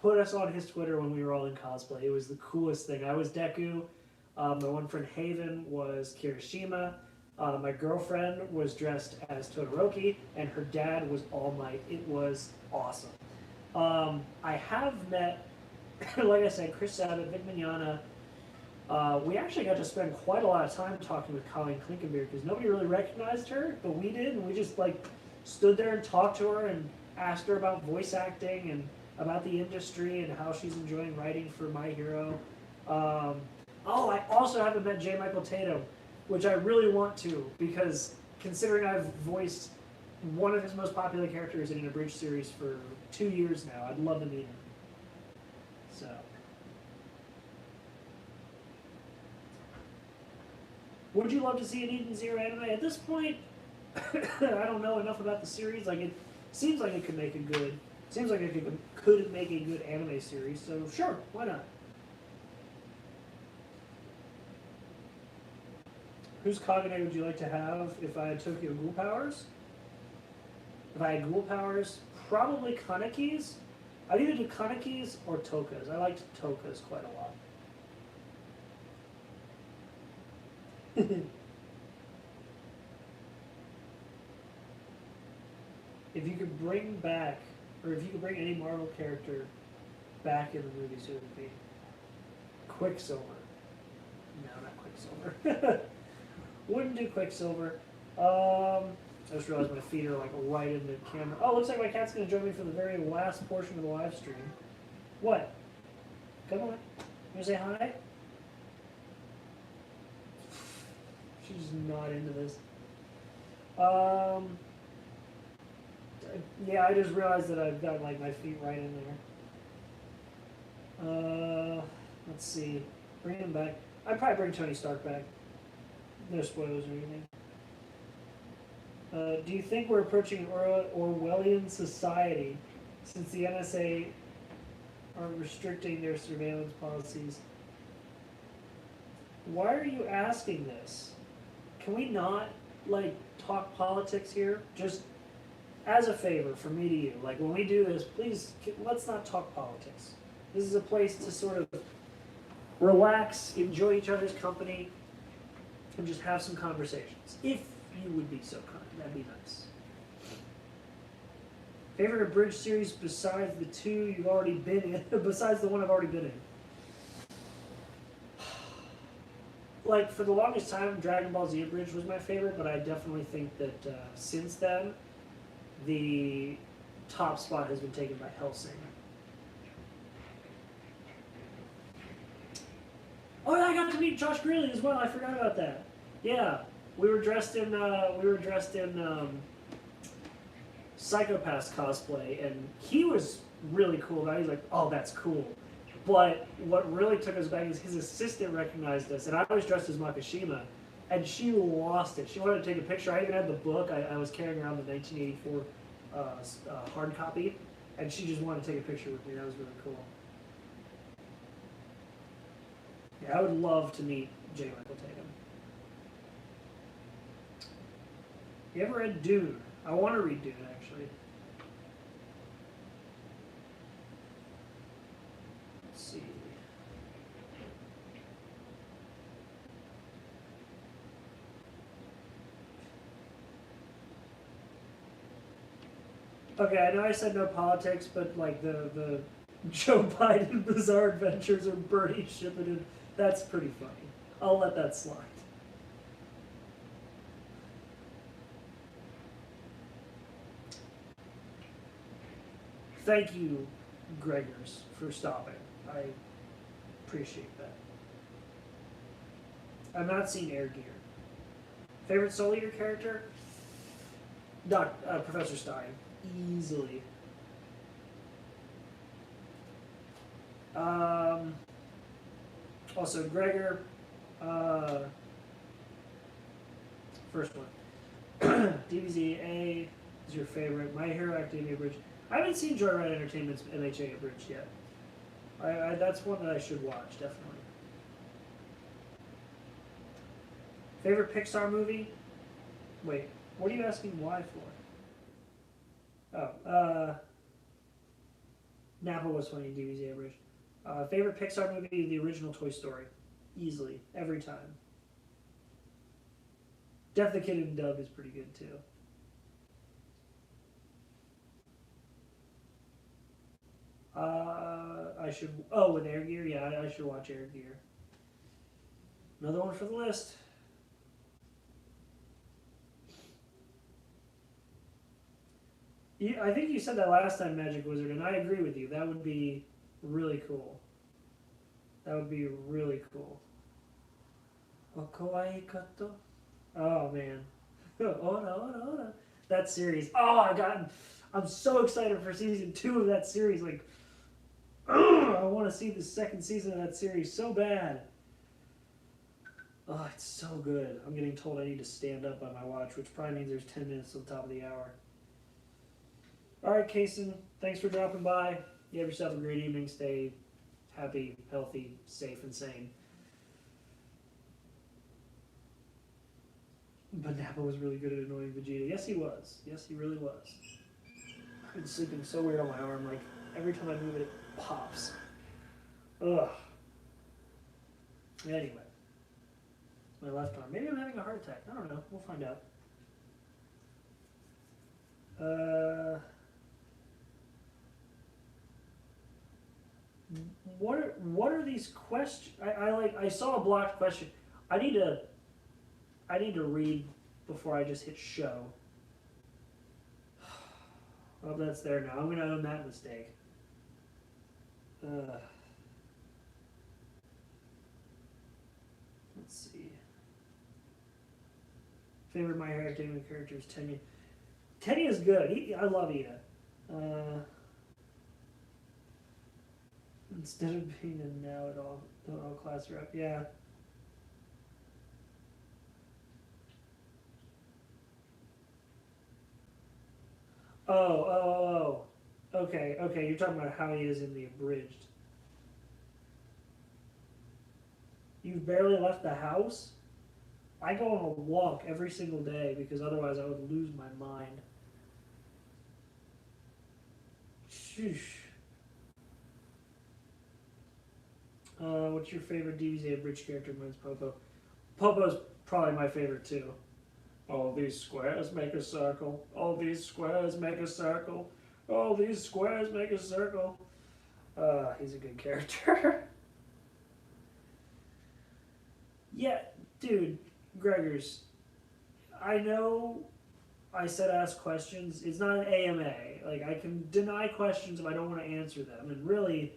A: put us on his Twitter when we were all in cosplay. It was the coolest thing. I was Deku. My one friend Haven was Kirishima. My girlfriend was dressed as Todoroki, and her dad was All Might. It was awesome. I have met, like I said, Chris Sabat, Vic Mignogna. We actually got to spend quite a lot of time talking with Colleen Klinkenbeard because nobody really recognized her, but we did, and we just like stood there and talked to her and asked her about voice acting and about the industry and how she's enjoying writing for My Hero. I also haven't met J. Michael Tatum, which I really want to, because considering I've voiced one of his most popular characters in an abridged series for 2 years now, I'd love to meet him. So. Would you love to see an Eden Zero anime? At this point, I don't know enough about the series. Like it seems like it could make a good. Seems like it could make a good anime series. So sure, why not? Whose Kagane would you like to have if I had Tokyo Ghoul powers? If I had Ghoul powers, probably Kaneki's. I'd either do Kaneki's or Toka's. I liked Toka's quite a lot. If you could bring back, or if you could bring any Marvel character back in the movies, who would it be? Quicksilver. No, not Quicksilver. Wouldn't do Quicksilver. I just realized my feet are like right in the camera. Oh, looks like my cat's gonna join me for the very last portion of the live stream. What? Come on. You wanna say hi? She's not into this. Yeah, I just realized that I've got like my feet right in there. Let's see. Bring him back. I'd probably bring Tony Stark back. No spoilers or anything. Do you think we're approaching Orwellian society since the NSA are restricting their surveillance policies? Why are you asking this? Can we not, like, talk politics here? Just as a favor from me to you. Like, when we do this, please, let's not talk politics. This is a place to sort of relax, enjoy each other's company, and just have some conversations. If you would be so kind, that'd be nice. Favorite abridged series besides the two you've already been in, besides the one I've already been in? Like, for the longest time, Dragon Ball Z abridged was my favorite, but I definitely think that since then, the top spot has been taken by Hellsing. Oh, yeah, I got to meet Josh Greeley as well. I forgot about that. Yeah, we were dressed in Psychopaths cosplay, and he was really cool. He's like, oh, that's cool. But what really took us back is his assistant recognized us, and I was dressed as Makishima, and she lost it. She wanted to take a picture. I even had the book. I was carrying around the 1984 hard copy, and she just wanted to take a picture with me. That was really cool. Yeah, I would love to meet J. Michael Tatum. You ever read Dune? I want to read Dune, actually. Let's see. Okay, I know I said no politics, but like the Joe Biden Bizarre Adventures of Bernie Shippuden, that's pretty funny. I'll let that slide. Thank you, Gregors, for stopping. I appreciate that. I've not seen Air Gear. Favorite Soul Eater character? Professor Stein. Easily. Also, Gregor. First one. DBZ is your favorite. My Hero Academia Bridge. I haven't seen Joyride Entertainment's MHA abridged yet. That's one that I should watch, definitely. Favorite Pixar movie? Wait, what are you asking why for? Oh, Napa was funny, DBZ abridged. Favorite Pixar movie? The original Toy Story. Easily, every time. Death the Kid and Dub is pretty good, too. I should. Oh, with Air Gear, yeah, I should watch Air Gear. Another one for the list. I think you said that last time, Magic Wizard, and I agree with you. That would be really cool. That would be really cool. Okawaii Kato? Oh man. Oh no. That series. Oh, I'm so excited for season 2 of that series. Like, I want to see the second season of that series so bad. Oh, it's so good. I'm getting told I need to stand up on my watch, which probably means there's 10 minutes till the top of the hour. Alright, Kason, thanks for dropping by. You have yourself a great evening. Stay happy, healthy, safe, and sane. But Nappa was really good at annoying Vegeta. Yes, he was. Yes, he really was. I've been sleeping so weird on my arm. Like, every time I move it, it pops. Ugh. Anyway. My left arm. Maybe I'm having a heart attack. I don't know. We'll find out. What are these questions? I saw a blocked question. I need to read before I just hit show. Well, that's there now. I'm gonna own that mistake. Let's see. Favorite My Hero Academia character is Tenya. Tenya is good. I love Ida. Instead of being a know-it-all class rep, yeah. Oh. Okay, you're talking about how he is in the abridged. You've barely left the house? I go on a walk every single day because otherwise I would lose my mind. Sheesh. What's your favorite DBZ Bridge character? Mine's Popo. Popo's probably my favorite too. All these squares make a circle. All these squares make a circle. All these squares make a circle. He's a good character. Yeah, dude, Gregors, I know I said ask questions. It's not an AMA. Like, I can deny questions if I don't want to answer them. And really,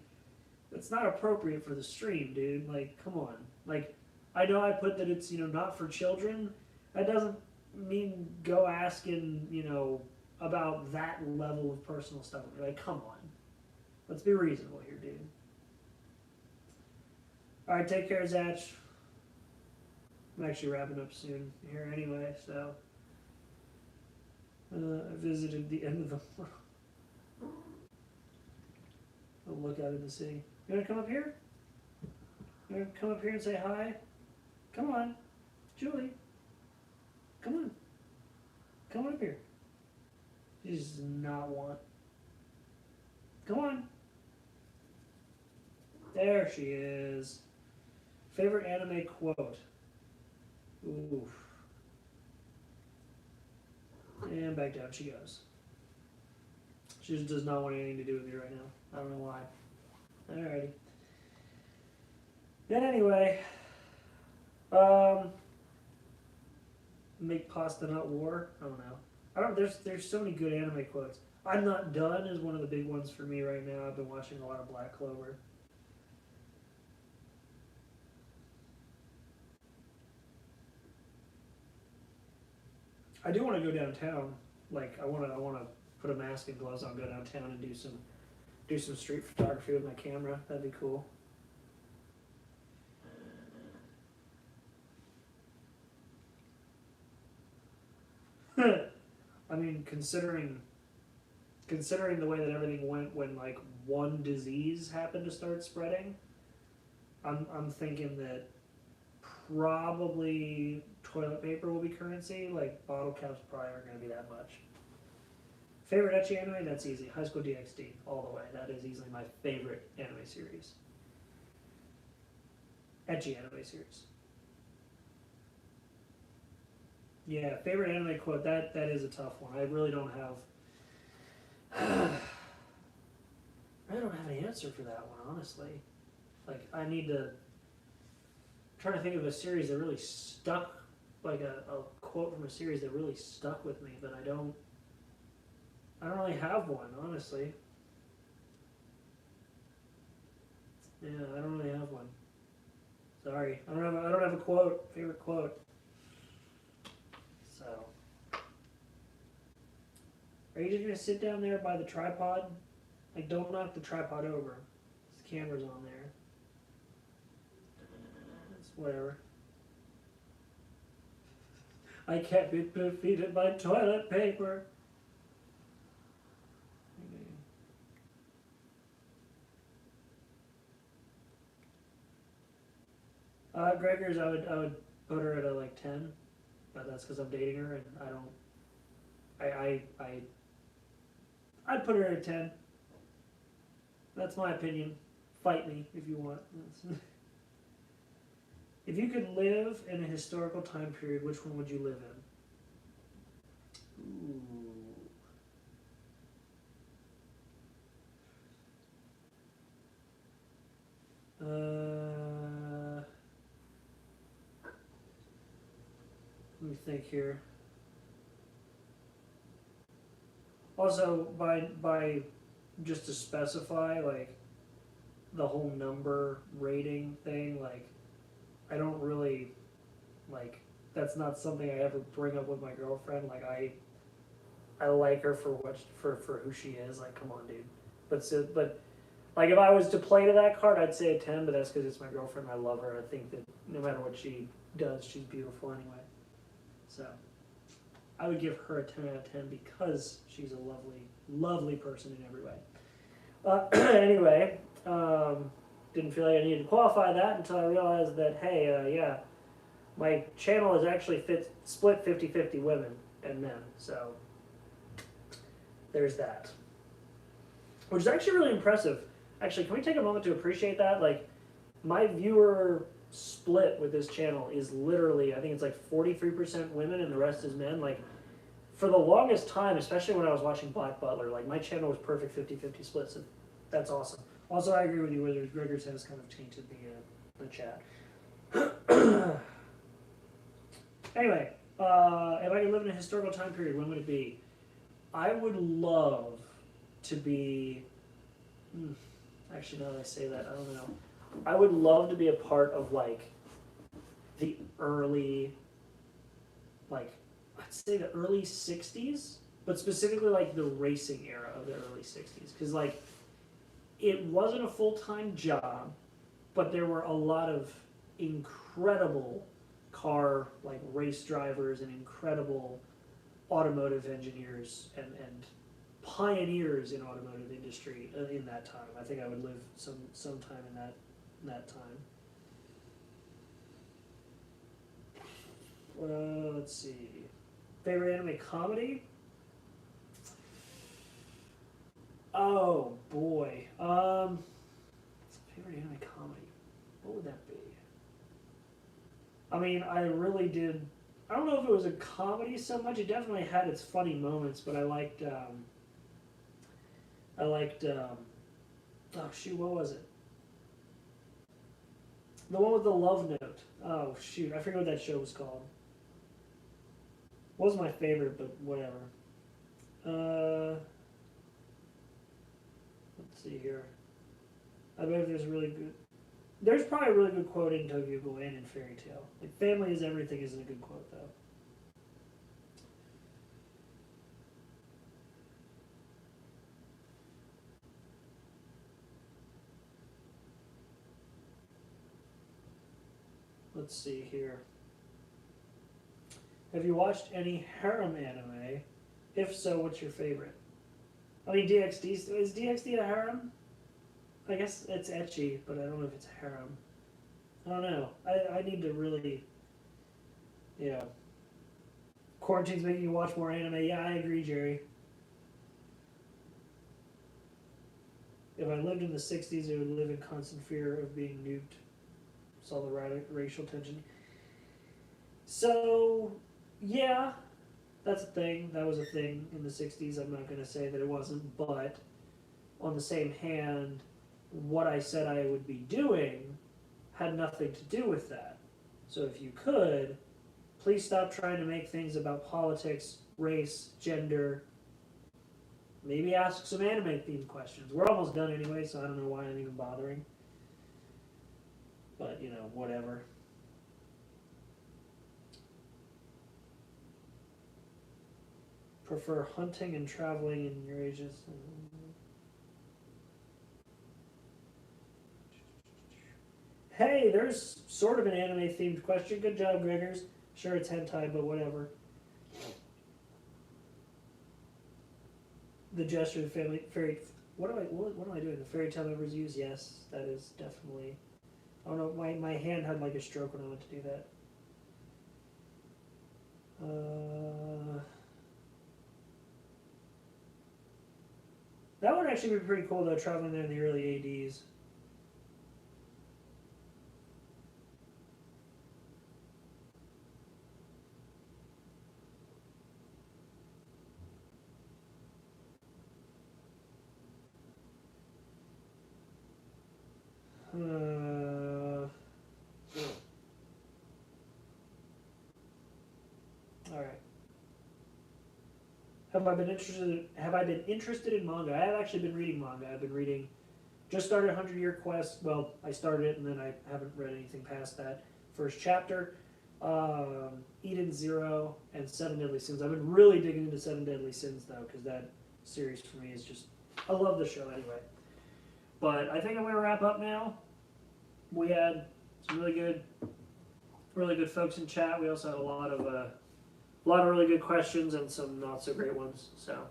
A: it's not appropriate for the stream, dude. Like, come on. Like, I know I put that it's, not for children. That doesn't mean go asking, about that level of personal stuff. Like, come on. Let's be reasonable here, dude. Alright, take care, Zach. I'm actually wrapping up soon here anyway, so. I visited the end of the world. I'll look out in the sea. You wanna come up here? You wanna come up here and say hi? Come on. Julie. Come on. Come on up here. She does not want. Come on. There she is. Favorite anime quote. Oof. And back down she goes. She just does not want anything to do with me right now. I don't know why. Alrighty. Then anyway, make pasta not war. I don't know. There's so many good anime quotes. I'm Not Done is one of the big ones for me right now. I've been watching a lot of Black Clover. I do want to go downtown. Like, I want to put a mask and gloves on, go downtown and do some street photography with my camera. That'd be cool. I mean, considering the way that everything went when like one disease happened to start spreading, I'm thinking that probably toilet paper will be currency. Like, bottle caps probably aren't going to be that much. Favorite ecchi anime? That's easy. High School DxD, all the way. That is easily my favorite anime series. Ecchi anime series. Yeah, favorite anime quote. That is a tough one. I really don't have. I don't have an answer for that one, honestly. Like, I need to. I'm trying to think of a series that really stuck, like a quote from a series that really stuck with me, but I don't really have one, honestly. Yeah, I don't really have one. Sorry, I don't have a quote, favorite quote. So, are you just gonna sit down there by the tripod? Like, don't knock the tripod over. The camera's on there. It's whatever. I can't be defeated by toilet paper. Gregor's, I would put her at a like 10, but that's because I'm dating her and I'd put her at a 10. That's my opinion. Fight me if you want. If you could live in a historical time period, which one would you live in? Let me think here. Also, by just to specify, like, the whole number rating thing, like, I don't really, like, that's not something I ever bring up with my girlfriend. Like, I like her for who she is. Like, come on, dude. But like, if I was to play to that card, I'd say a 10, but that's because it's my girlfriend. I love her. I think that no matter what she does, she's beautiful anyway. So, I would give her a 10 out of 10 because she's a lovely, lovely person in every way. Anyway, didn't feel like I needed to qualify that until I realized that, hey, yeah, my channel is actually split 50-50 women and men. So there's that. Which is actually really impressive. Actually, can we take a moment to appreciate that? Like, my viewer split with this channel is literally, I think it's like 43% women and the rest is men. Like, for the longest time, especially when I was watching Black Butler, like, my channel was perfect 50-50 split, so that's awesome. Also, I agree with you, Wizards. Gregor's has kind of tainted the chat. Anyway, if I could live in a historical time period, when would it be? I would love to be... Actually, now that I say that, I don't know. I would love to be a part of, like, the early, like, I'd say the early 60s, but specifically, like, the racing era of the early 60s. Because, like, it wasn't a full-time job, but there were a lot of incredible car, like, race drivers and incredible automotive engineers and pioneers in automotive industry in that time. I think I would live some time in that time. Let's see. Favorite anime comedy? Oh boy. Favorite anime comedy. What would that be? I mean, I really did. I don't know if it was a comedy so much. It definitely had its funny moments, but I liked. Oh shoot, what was it? The one with the love note. Oh shoot, I forget what that show was called. Wasn't my favorite, but whatever. Let's see here. I bet there's really good. There's probably a really good quote in Tokyo Ghoul and in Fairy Tail. Like, family is everything isn't a good quote, though. Let's see here. Have you watched any harem anime? If so, what's your favorite? I mean, DxD, is DxD a harem? I guess it's ecchi, but I don't know if it's harem. I don't know. I need to really, yeah. Quarantine's making you watch more anime. Yeah, I agree, Jerry. If I lived in the 60s, I would live in constant fear of being nuked. Saw the racial tension. So, yeah, that's a thing. That was a thing in the 60s. I'm not going to say that it wasn't, but on the same hand, what I said I would be doing had nothing to do with that. So if you could, please stop trying to make things about politics, race, gender. Maybe ask some anime-themed questions. We're almost done anyway, so I don't know why I'm even bothering. But, you know, whatever. Prefer hunting and traveling in your ages. Hey, there's sort of an anime-themed question. Good job, Gregors. Sure, it's hentai, but whatever. The gesture the fairy. What am I doing? The fairy tale members use? Yes, that is definitely. I don't know. My hand had like a stroke when I went to do that. That would actually be pretty cool though, traveling there in the early ADs. All right. Have I been interested in manga? I have actually been reading manga. I've been reading. Just started 100 Year Quest. Well, I started it and then I haven't read anything past that. First chapter, Eden Zero, and Seven Deadly Sins. I've been really digging into Seven Deadly Sins though, because that series for me is just. I love the show anyway. But I think I'm going to wrap up now. We had some really good folks in chat. We also had a lot of really good questions and some not so great ones. So,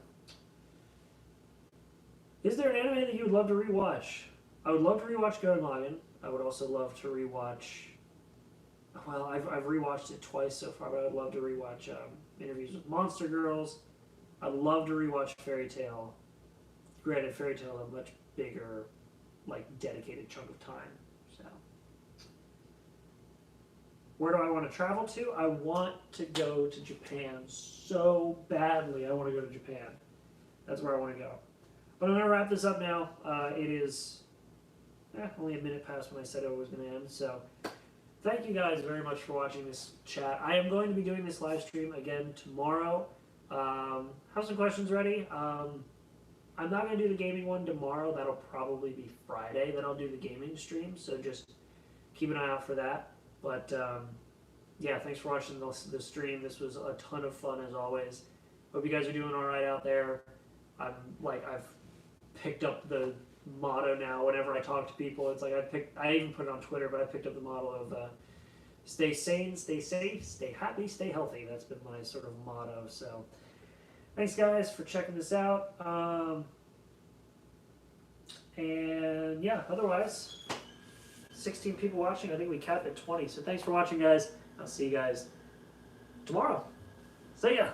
A: is there an anime that you would love to rewatch? I would love to rewatch Gurren Lagann. I would also love to rewatch. Well, I've rewatched it twice so far, but I'd love to rewatch Interviews with Monster Girls. I'd love to rewatch Fairy Tail. Granted, Fairy Tail a much bigger, like, dedicated chunk of time. So, where do I want to travel to? I want to go to Japan so badly. I want to go to Japan. That's where I want to go. But I'm going to wrap this up now. It is only a minute past when I said it was going to end. So, thank you guys very much for watching this chat. I am going to be doing this live stream again tomorrow. Have some questions ready. I'm not going to do the gaming one tomorrow. That'll probably be Friday that I'll do the gaming stream. So just keep an eye out for that. But yeah, thanks for watching the stream. This was a ton of fun as always. Hope you guys are doing all right out there. I've picked up the motto now. Whenever I talk to people, it's like I even put it on Twitter, but I picked up the motto of stay sane, stay safe, stay happy, stay healthy. That's been my sort of motto. So thanks guys for checking this out. And yeah, otherwise, 16 people watching. I think we capped at 20. So thanks for watching, guys. I'll see you guys tomorrow. See ya.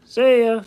A: See ya.